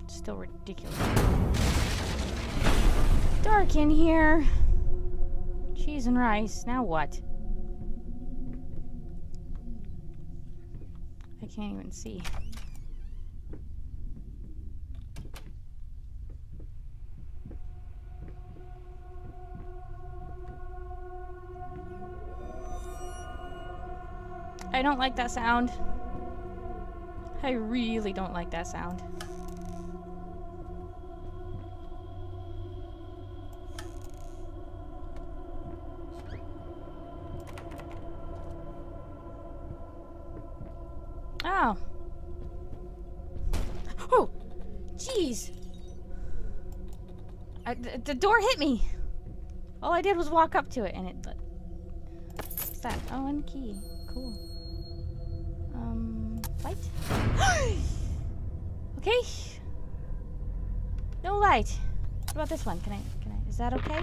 It's still ridiculous. Dark in here. Cheese and rice. Now what? I can't even see. I don't like that sound. I really don't like that sound. Oh. Oh! Jeez! The door hit me! All I did was walk up to it and it... What's that? Oh, and key. Cool. Light? Okay. No light. What about this one? Can I, is that okay?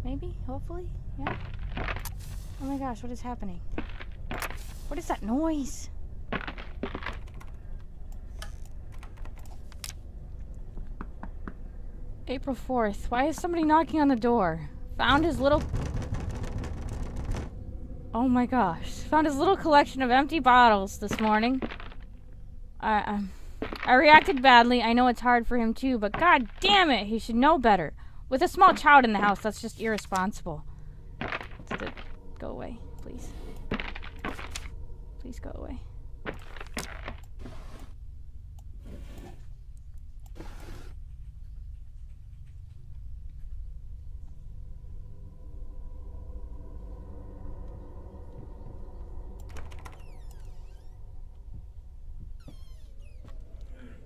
Maybe? Hopefully? Yeah? Oh my gosh, what is happening? What is that noise? April 4th. Why is somebody knocking on the door? Found his little... Oh my gosh. Found his little collection of empty bottles this morning. I reacted badly. I know it's hard for him too, but god damn it, he should know better. With a small child in the house, that's just irresponsible. Go away, please. Please go away.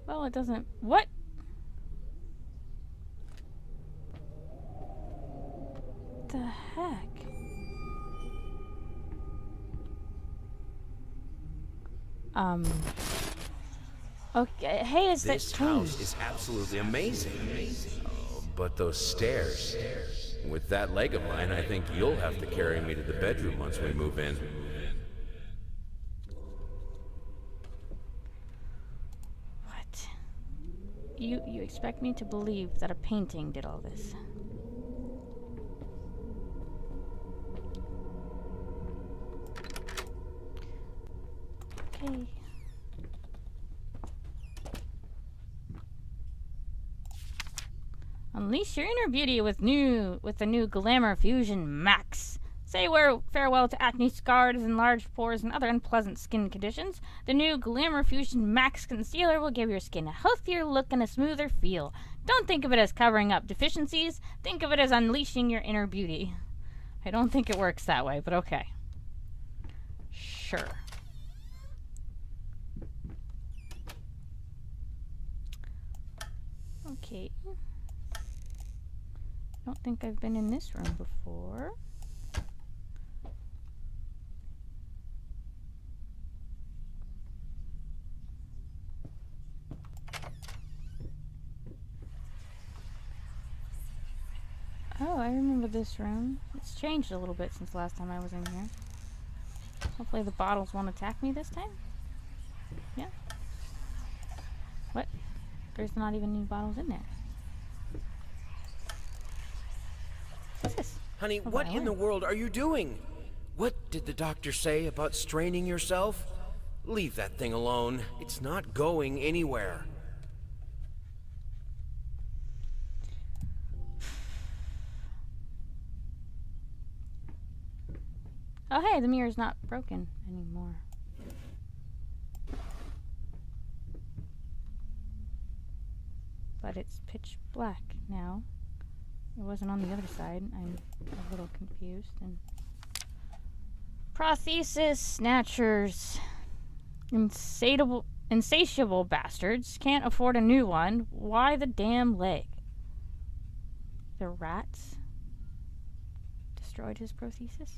Well, it doesn't... What? The heck? Okay, hey, is This house is absolutely amazing. Oh, but those stairs. With that leg of mine, I think you'll have to carry me to the bedroom once we move in. What? You expect me to believe that a painting did all this? Okay. Unleash your inner beauty with the new Glamour Fusion Max. Say farewell to acne, scars, enlarged pores, and other unpleasant skin conditions. The new Glamour Fusion Max Concealer will give your skin a healthier look and a smoother feel. Don't think of it as covering up deficiencies. Think of it as unleashing your inner beauty. I don't think it works that way, but okay. Sure. Okay. Don't think I've been in this room before. Oh, I remember this room. It's changed a little bit since last time I was in here. Hopefully the bottles won't attack me this time. Yeah. What? There's not even new bottles in there. What's this? Honey, what in the world are you doing? What did the doctor say about straining yourself? Leave that thing alone. It's not going anywhere. Oh hey, the mirror's not broken anymore. But it's pitch black now. It wasn't on the other side. I'm a little confused. And prosthesis snatchers, insatiable bastards, can't afford a new one. Why the damn leg? The rats destroyed his prosthesis?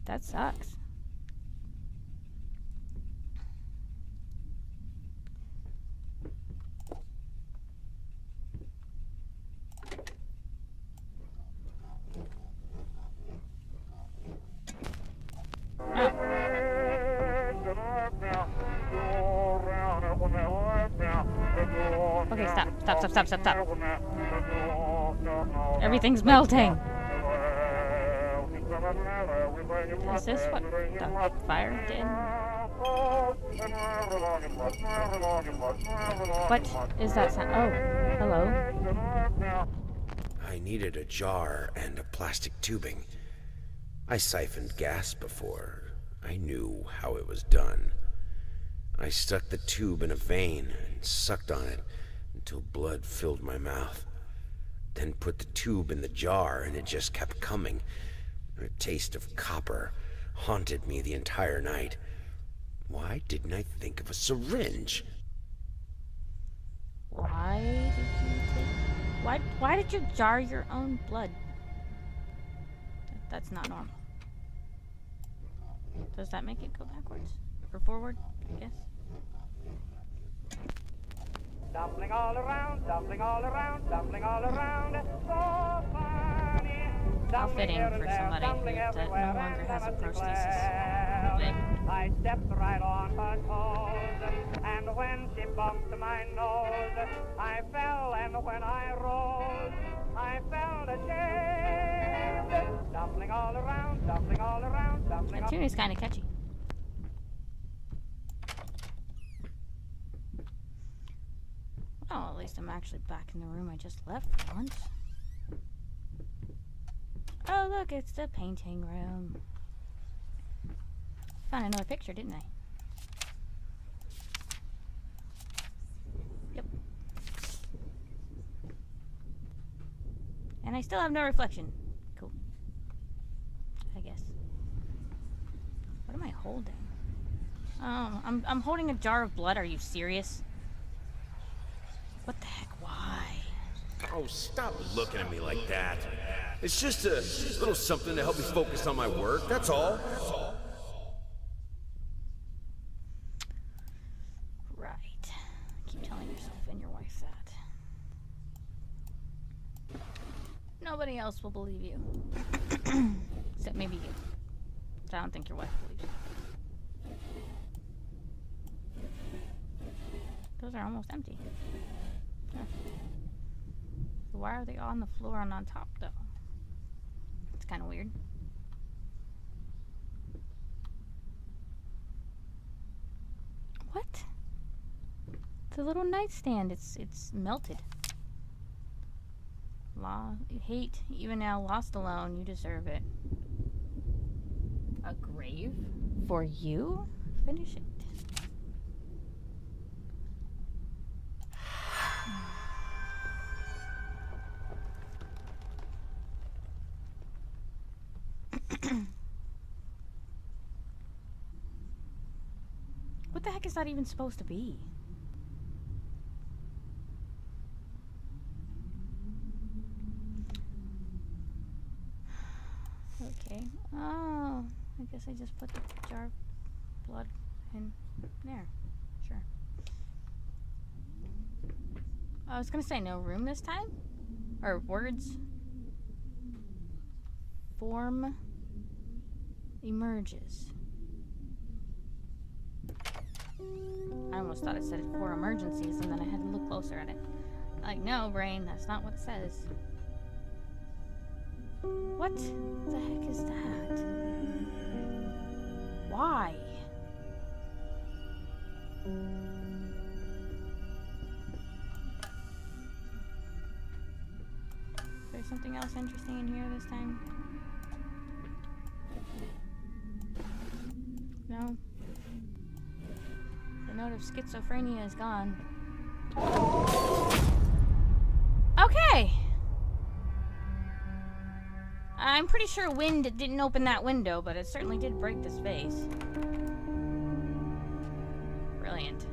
That sucks. Okay, stop. Everything's melting. Is this what the fire did? What is that sound? Oh, hello. I needed a jar and a plastic tubing. I siphoned gas before. I knew how it was done. I stuck the tube in a vein and sucked on it until blood filled my mouth. Then put the tube in the jar and it just kept coming. A taste of copper haunted me the entire night. Why didn't I think of a syringe? Why did you jar your own blood? That's not normal. Does that make it go backwards? Or forward, I guess? Dumpling all around, dumpling all around, dumpling all around. So funny. How Dumpling fitting here and for there, somebody dumpling that no everywhere, longer and has a I'm prosthesis. glad. I stepped right on her toes, and when she bumped my nose, I fell, and when I rose, I felt ashamed. Dumpling all around, dumpling all around, dumpling That all tune is kind of catchy. Oh, at least I'm actually back in the room I just left for once. Oh, look, it's the painting room. Found another picture, didn't I? Yep. And I still have no reflection. Cool. I guess. What am I holding? Oh, I'm holding a jar of blood. Are you serious? What the heck? Why? Oh, stop looking at me like that. It's just a little something to help me focus on my work, that's all. Right. Keep telling yourself and your wife that. Nobody else will believe you. Except maybe you. So I don't think your wife believes you. Those are almost empty. Huh. So why are they on the floor and on top, though? It's kind of weird. What? It's a little nightstand. It's melted. Hate, even now lost alone, you deserve it. A grave? For you? Finish it. What the heck is that even supposed to be? Okay. Oh, I guess I just put the jar of blood in there. Sure. I was gonna say no room this time? Or words? Form emerges. I almost thought it said it for emergencies, and then I had to look closer at it. Like, no, brain, that's not what it says. What the heck is that? Why? Is there something else interesting in here this time? No. The note of schizophrenia is gone. Okay! I'm pretty sure wind didn't open that window, but it certainly did break this vase. Brilliant.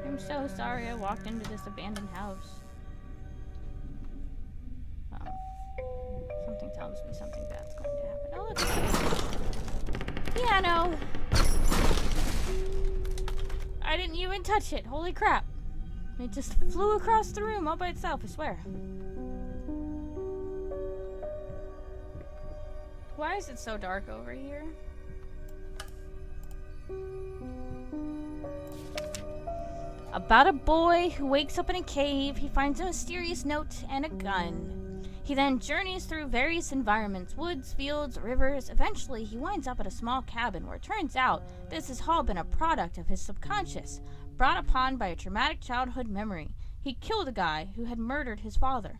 I'm so sorry I walked into this abandoned house. Something tells me something bad's going to happen. Oh, look. Piano! I didn't even touch it. Holy crap. It just flew across the room all by itself, I swear. Why is it so dark over here? About a boy who wakes up in a cave, he finds a mysterious note and a gun. He then journeys through various environments, woods, fields, rivers. Eventually, he winds up at a small cabin where it turns out this has all been a product of his subconscious, brought upon by a traumatic childhood memory. He killed a guy who had murdered his father.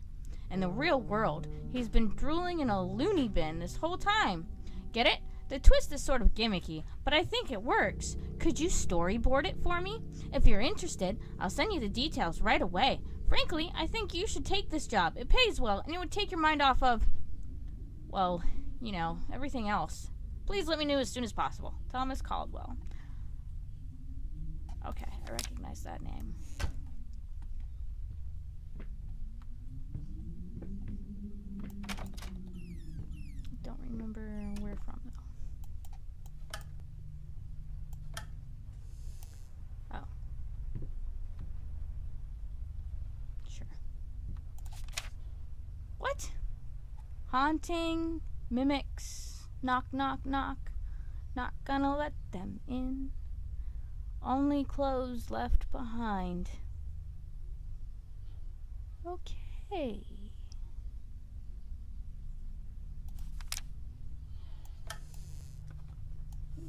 In the real world, he's been drooling in a loony bin this whole time. Get it? The twist is sort of gimmicky, but I think it works. Could you storyboard it for me? If you're interested, I'll send you the details right away. Frankly, I think you should take this job. It pays well, and it would take your mind off of, well, you know, everything else. Please let me know as soon as possible. Thomas Caldwell. Okay, I recognize that name. Haunting, mimics, knock, knock, knock. Not gonna let them in. Only clothes left behind. Okay.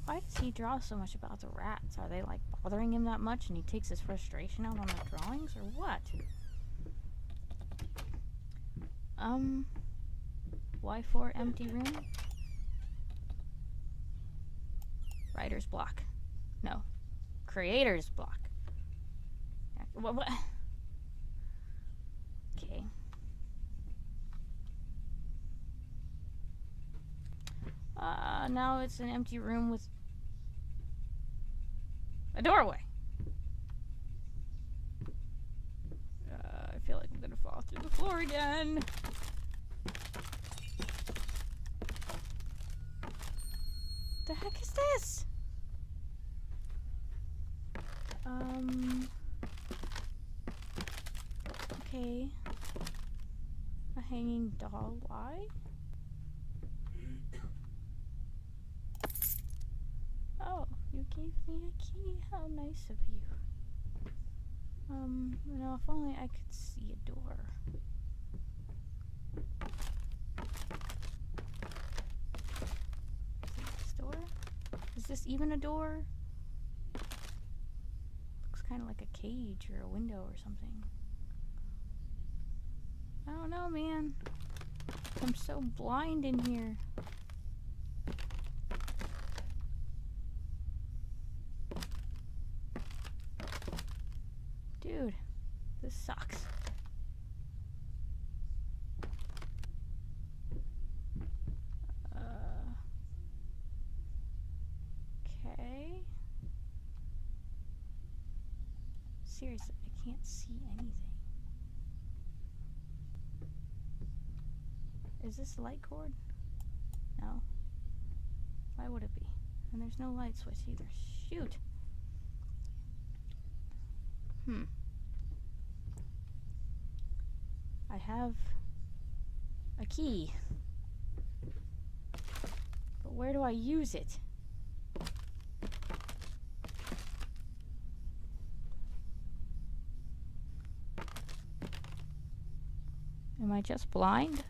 Why does he draw so much about the rats? Are they like bothering him that much and he takes his frustration out on the drawings or what? Y4 empty room? Writer's block. No. Creator's block. What? Okay. Now it's an empty room with a doorway. I feel like I'm gonna fall through the floor again. The heck is this? Okay. A hanging doll. Why? Oh, you gave me a key. How nice of you. You know, if only I could see a door. Is it this door? Is this even a door? Looks kind of like a cage or a window or something. I don't know, man. I'm so blind in here. Dude, this sucks. Okay. Seriously, I can't see anything. Is this a light cord? No. Why would it be? And there's no light switch either. Shoot. I have a key. But where do I use it? Am I just blind?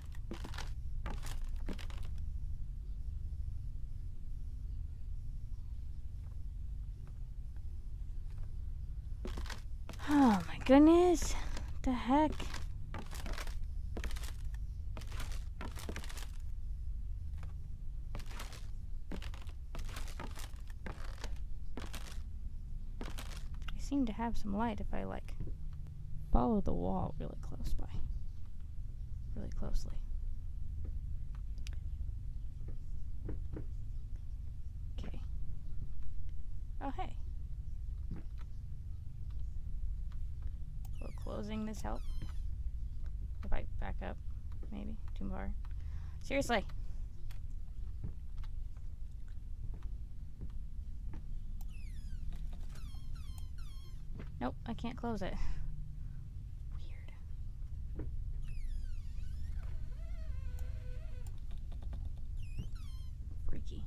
Oh my goodness. What the heck? I seem to have some light if I like follow the wall really close by. Really closely. Okay. Oh hey. Will closing this help? If I back up, maybe too far. Seriously. Nope, I can't close it. Weird. Freaky.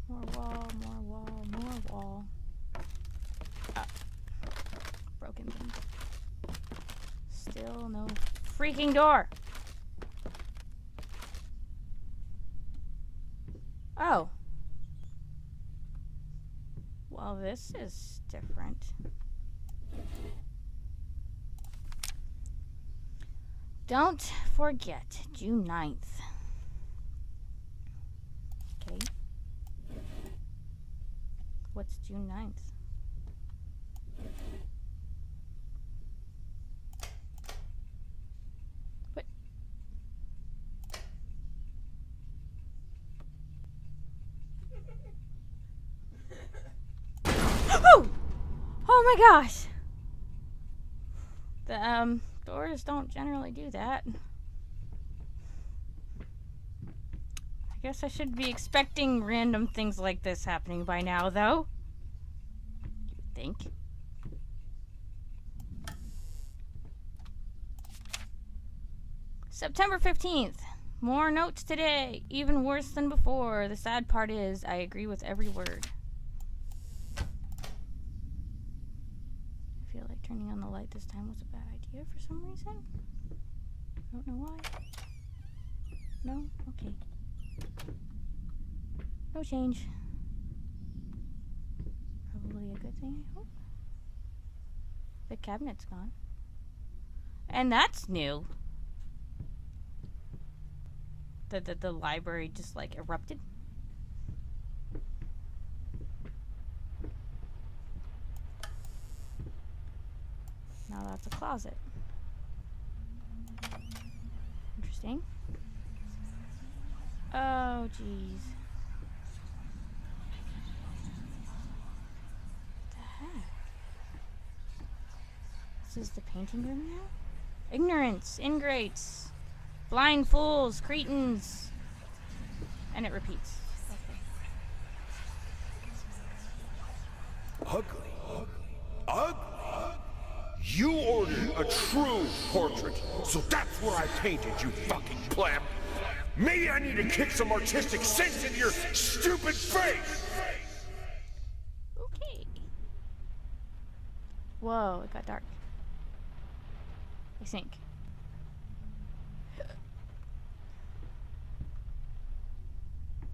More wall, more wall, more wall. Broken thing. Still no freaking door. Oh. Well, this is different. Don't forget, June 9th. Okay. What's June 9th? What? Oh! Oh my gosh! The, doors don't generally do that. I guess I should be expecting random things like this happening by now, though. You think? September 15th. More notes today. Even worse than before. The sad part is, I agree with every word. I feel like turning on the light this time was a bad idea for some reason. I don't know why. No? Okay. No change. Probably a good thing, I hope. The cabinet's gone. And that's new. The library just like erupted. Now that's a closet. Interesting. Oh, jeez. What the heck? This is the painting room now? Ignorance, ingrates, blind fools, cretins. And it repeats. Okay. Ugly. Ugly. You ordered a true portrait, so that's what I painted, you fucking pleb. Maybe I need to kick some artistic sense into your stupid face! Okay. Whoa, it got dark. I think.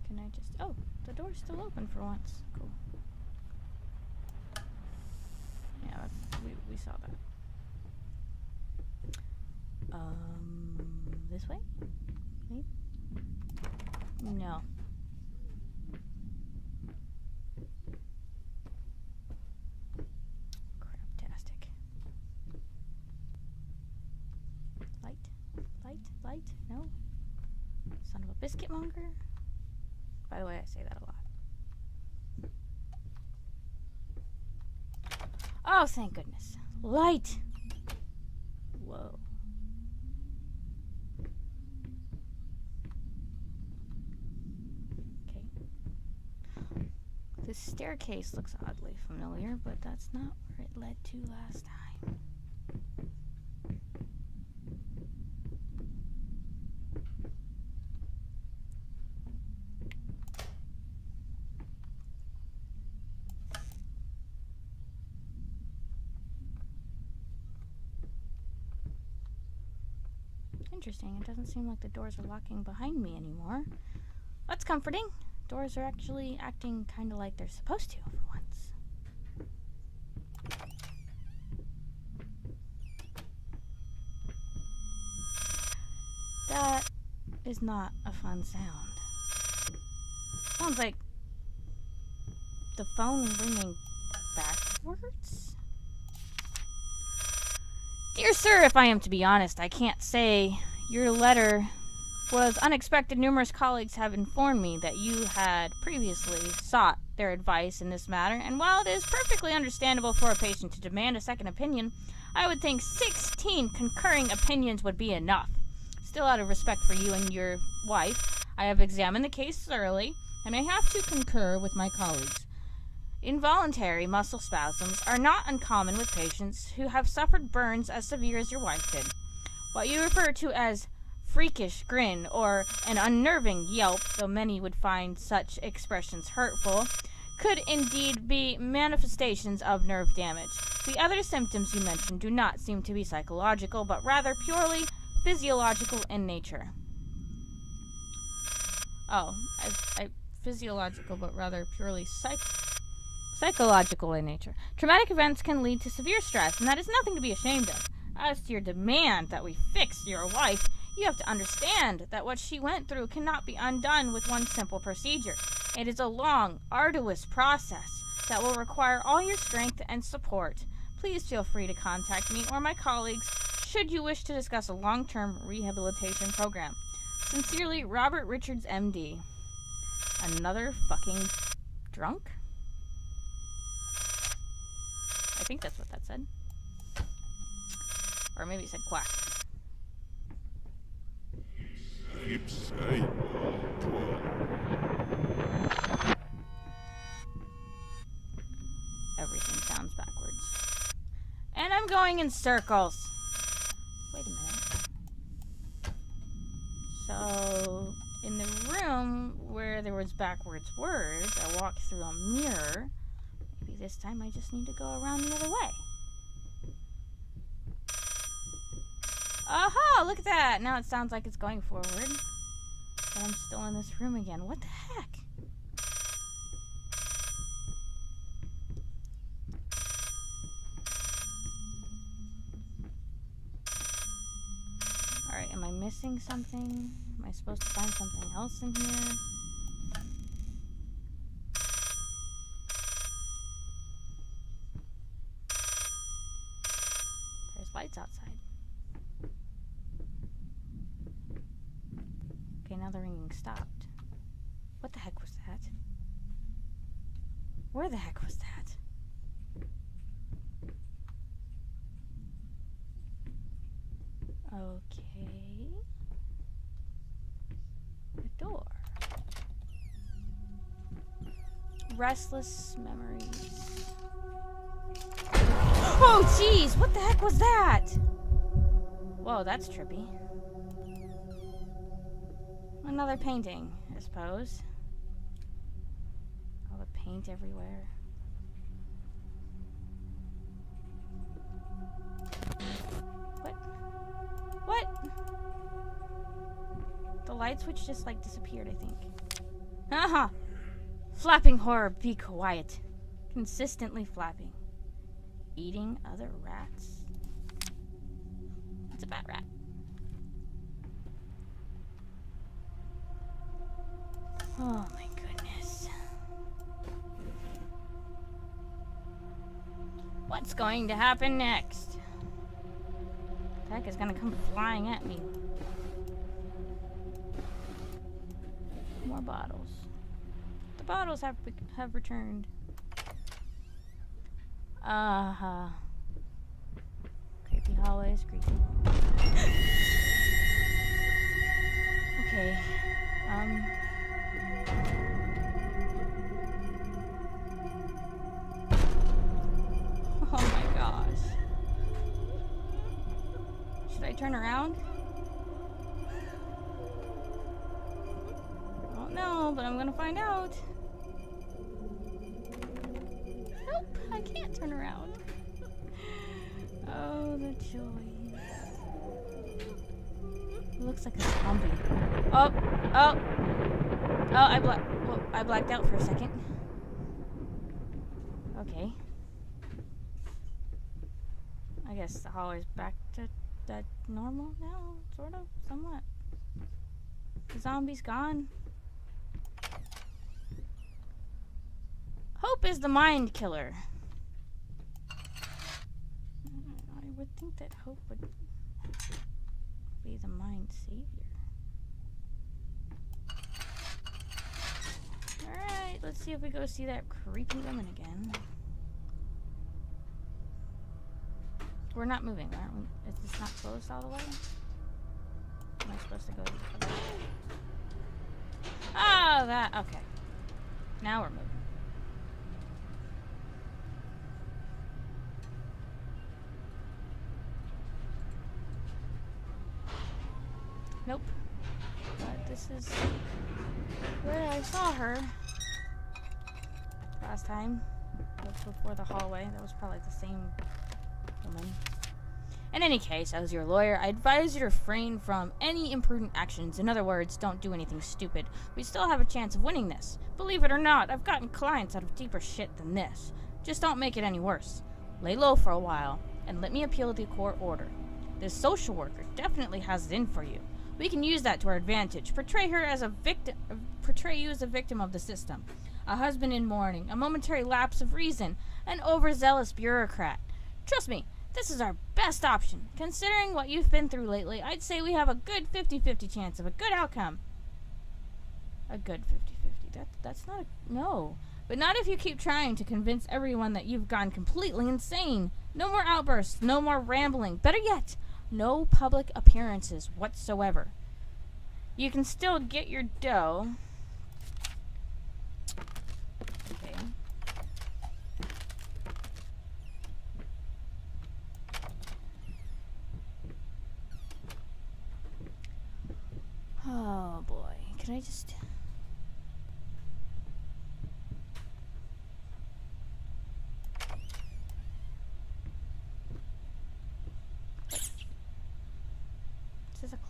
Can I just... Oh, the door's still open for once. Cool. Yeah, we saw that. This way? Maybe? No. Craptastic. Light? No? Son of a biscuit monger? By the way, I say that a lot. Oh, thank goodness. Light! Whoa. Okay. This staircase looks oddly familiar, but that's not where it led to last time. Interesting. It doesn't seem like the doors are locking behind me anymore. That's comforting. Doors are actually acting kind of like they're supposed to for once. That is not a fun sound. Sounds like the phone ringing backwards? Dear sir, if I am to be honest, I can't say your letter was unexpected. Numerous colleagues have informed me that you had previously sought their advice in this matter, and while it is perfectly understandable for a patient to demand a second opinion, I would think 16 concurring opinions would be enough. Still, out of respect for you and your wife, I have examined the case thoroughly, and I have to concur with my colleagues. Involuntary muscle spasms are not uncommon with patients who have suffered burns as severe as your wife did. What you refer to as freakish grin or an unnerving yelp, though many would find such expressions hurtful, could indeed be manifestations of nerve damage. The other symptoms you mentioned do not seem to be psychological, but rather purely physiological in nature. Oh, physiological, but rather purely psychological in nature. Traumatic events can lead to severe stress, and that is nothing to be ashamed of. As to your demand that we fix your wife, you have to understand that what she went through cannot be undone with one simple procedure. It is a long, arduous process that will require all your strength and support. Please feel free to contact me or my colleagues should you wish to discuss a long-term rehabilitation program. Sincerely, Robert Richards, MD. Another fucking drunk? I think that's what that said. Or maybe it said quack. Everything sounds backwards. And I'm going in circles. Wait a minute. forwards, backwards, words. I walk through a mirror. Maybe this time I just need to go around the other way. Aha! Look at that! Now it sounds like it's going forward. But I'm still in this room again. What the heck? Alright, am I missing something? Am I supposed to find something else in here? There's lights outside. Okay, now the ringing stopped. What the heck was that? Where the heck was that? Okay. A door. Restless memories. Oh, jeez! What the heck was that? Whoa, that's trippy. Another painting, I suppose. All the paint everywhere. What? What? The light switch just like disappeared, I think. Haha! Flapping horror, be quiet. Consistently flapping. Eating other rats. It's a bat rat. Oh my goodness. What's going to happen next? The heck is gonna come flying at me. More bottles. The bottles have returned. Creepy hallways, creepy. Okay. Oh my gosh. Should I turn around? I don't know, but I'm gonna find out. Nope, I can't turn around. Oh, the joys. It looks like a zombie. Oh, I blacked out for a second. Okay. I guess the hallway's back to normal now, sort of, somewhat. The zombie's gone. Hope is the mind killer. I would think that Hope would be the mind savior. Alright, let's see if we go see that creepy woman again. We're not moving, aren't we? Is this not closed all the way? Am I supposed to go the other way? Oh, that, okay. Now we're moving. Nope. But this is where I saw her last time. Before the hallway. That was probably the same woman. In any case, as your lawyer, I advise you to refrain from any imprudent actions. In other words, don't do anything stupid. We still have a chance of winning this. Believe it or not, I've gotten clients out of deeper shit than this. Just don't make it any worse. Lay low for a while, and let me appeal the court order. This social worker definitely has it in for you. We can use that to our advantage. Portray you as a victim of the system. A husband in mourning, a momentary lapse of reason, an overzealous bureaucrat. Trust me, this is our best option. Considering what you've been through lately, I'd say we have a good 50-50 chance of a good outcome. A good 50-50. That's not a... No. But not if you keep trying to convince everyone that you've gone completely insane. No more outbursts. No more rambling. Better yet, no public appearances whatsoever. You can still get your dough. Okay. Oh boy. Can I just...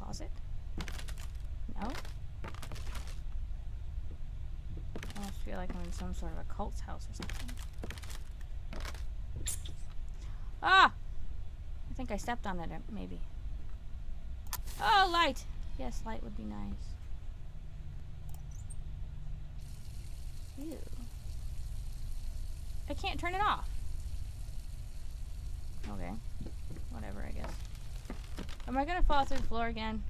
closet? No? I almost feel like I'm in some sort of a cult's house or something. Ah! I think I stepped on it, maybe. Oh, light! Yes, light would be nice. Ew. I can't turn it off. Okay. Whatever, I guess. Am I gonna fall through the floor again?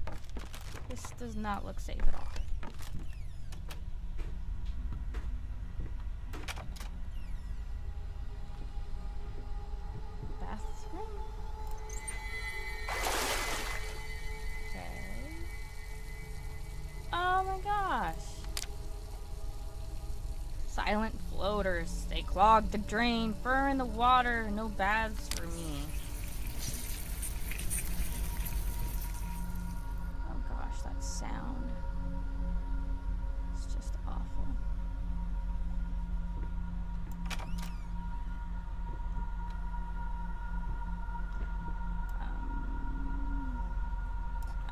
This does not look safe at all. Bathroom? Okay. Oh my gosh. Silent floaters. They clog the drain, fur in the water. No baths for me. Oh gosh, that sound. It's just awful.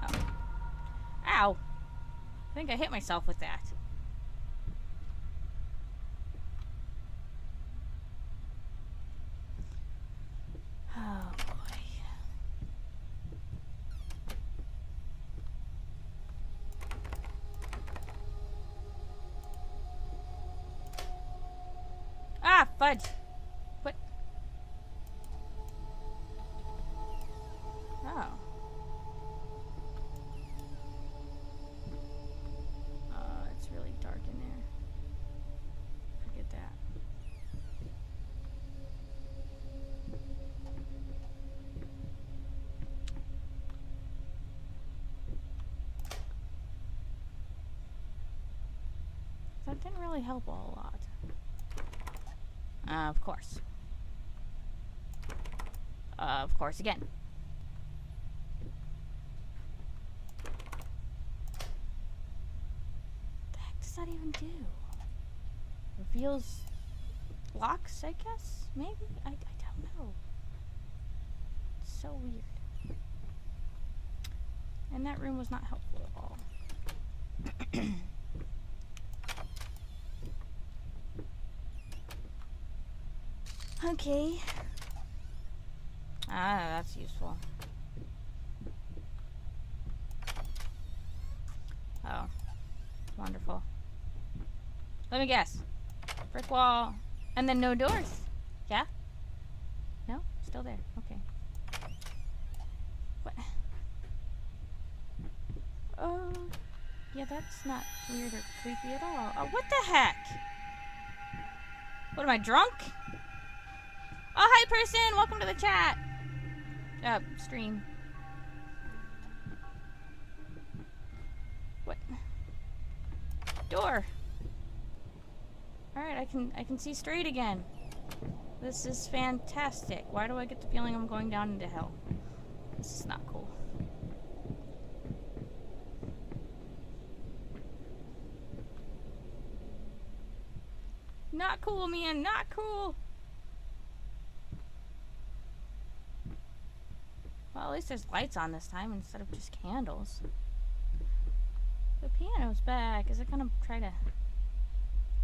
Oh. Ow! I think I hit myself with that. Oh boy. Ah, fudge. What? Oh. It's really dark in there. Forget that. That didn't really help a whole lot. Of course. Of course again. What the heck does that even do? Reveals locks, I guess? Maybe? I don't know. It's so weird. And that room was not helpful at all. Okay. Ah, that's useful. Oh. Wonderful. Let me guess. Brick wall. And then no doors. Yeah? No? Still there. Okay. What? Oh. Yeah, that's not weird or creepy at all. Oh, what the heck? What, am I drunk? Oh, hi, person! Welcome to the chat! Stream. What? Door! Alright, I can see straight again. This is fantastic. Why do I get the feeling I'm going down into hell? This is not cool. Not cool, man! Not cool! Well, at least there's lights on this time instead of just candles. The piano's back. Is it gonna try to...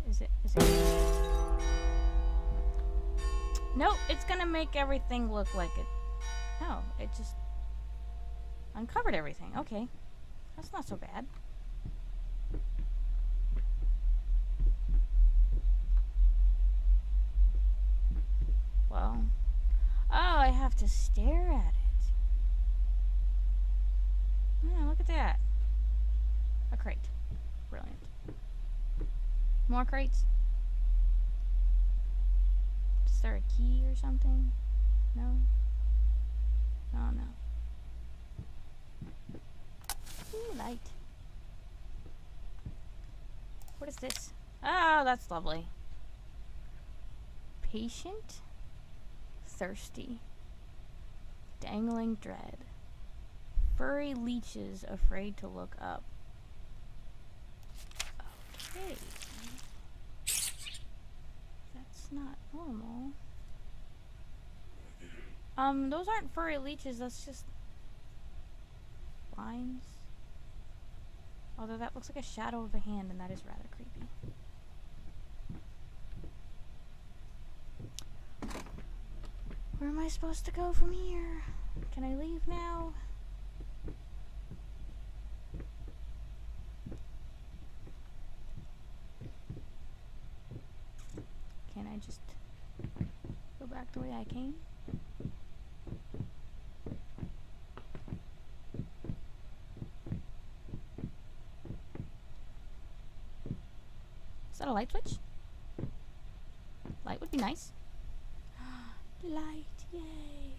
Is it... Nope, it's gonna make everything look like it... No, it just... uncovered everything. Okay. That's not so bad. Well... Oh, I have to stare at it. Yeah, look at that. A crate. Brilliant. More crates? Is there a key or something? No? Oh, no. Ooh, light. What is this? Oh, that's lovely. Patient? Thirsty. Dangling dread. Furry leeches afraid to look up. Okay. That's not normal. Those aren't furry leeches, that's just pines. Although that looks like a shadow of a hand, and that is rather creepy. Where am I supposed to go from here? Can I leave now? Can I just go back the way I came? Is that a light switch? Light would be nice. Light, yay.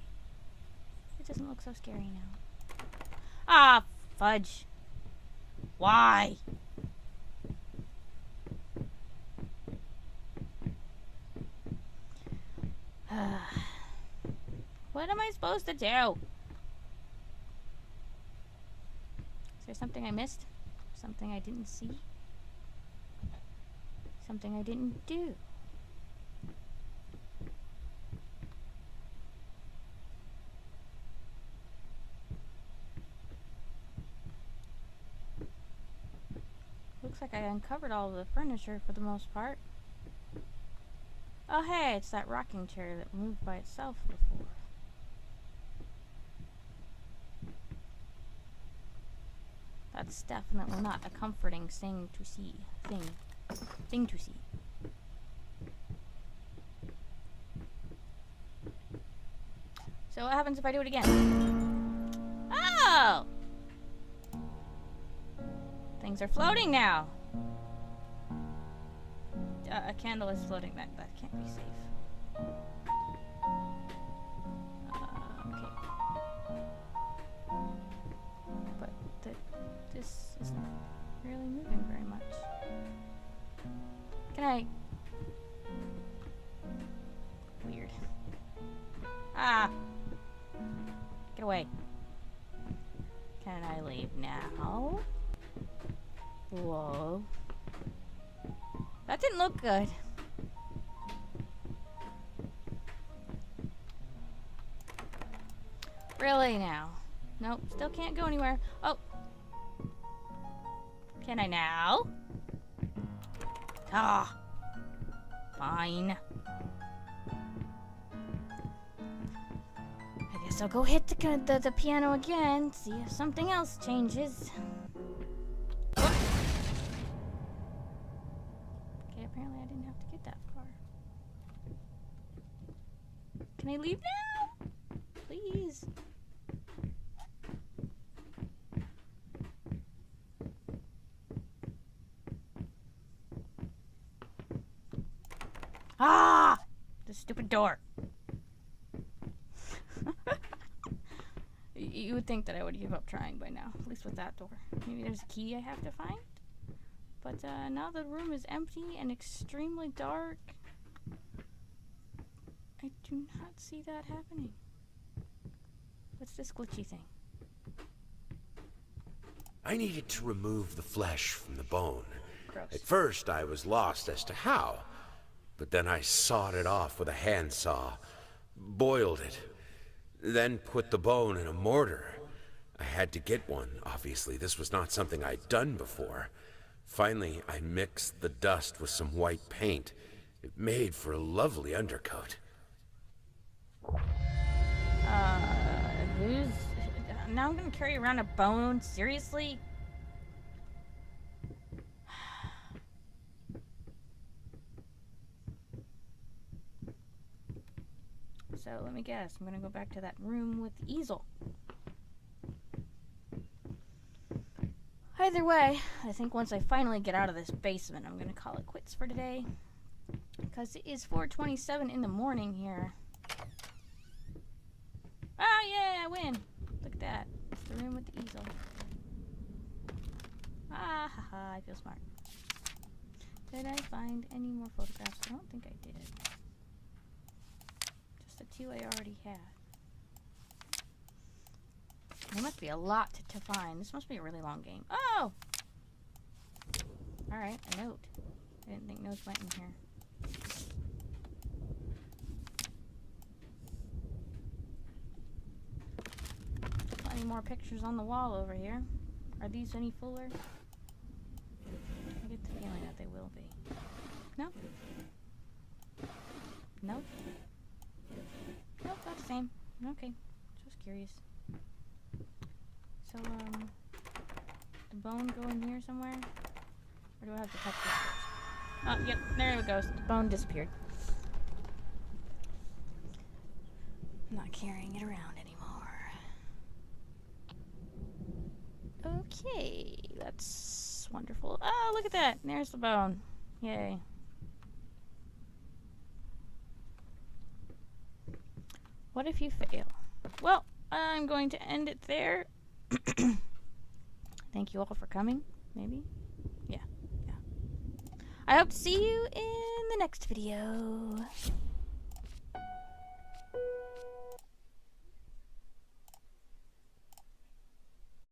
It doesn't look so scary now. Ah, fudge. Why? What am I supposed to do? Is there something I missed? Something I didn't see? Something I didn't do? Looks like I uncovered all of the furniture for the most part. Oh hey, it's that rocking chair that moved by itself before. That's definitely not a comforting thing to see. Thing to see. So what happens if I do it again? Oh! Things are floating now. A candle is floating. That can't be safe. Okay. But this isn't really moving very much. Can I? Weird. Ah! Get away. Can I leave now? Whoa. That didn't look good. Really now? Nope, still can't go anywhere. Oh. Can I now? Ah. Fine. I guess I'll go hit the piano again, see if something else changes. Apparently I didn't have to get that far. Can I leave now? Please. Ah! The stupid door. You would think that I would give up trying by now, at least with that door. Maybe there's a key I have to find? But now the room is empty and extremely dark. I do not see that happening. What's this glitchy thing? I needed to remove the flesh from the bone. Gross. At first, I was lost as to how, but then I sawed it off with a handsaw, boiled it, then put the bone in a mortar. I had to get one, obviously. This was not something I'd done before. Finally, I mixed the dust with some white paint. It made for a lovely undercoat. Now I'm gonna carry around a bone? Seriously? So, let me guess. I'm gonna go back to that room with the easel. Either way, I think once I finally get out of this basement, I'm gonna call it quits for today. Because it is 4:27 in the morning here. Ah, yeah, I win! Look at that. It's the room with the easel. Ah, haha, I feel smart. Did I find any more photographs? I don't think I did. Just the two I already had. There must be a lot to find. This must be a really long game. Oh! Alright, a note. I didn't think notes went in here. Plenty any more pictures on the wall over here. Are these any fuller? I get the feeling that they will be. No? Nope. Nope, not the same. Okay. Just curious. So, the bone go in here somewhere? Or do I have to touch this first? Oh, yep, there it goes. The bone disappeared. I'm not carrying it around anymore. Okay, that's wonderful. Oh, look at that. There's the bone. Yay. What if you fail? Well, I'm going to end it there. Thank you all for coming. Maybe? Yeah. I hope to see you in the next video.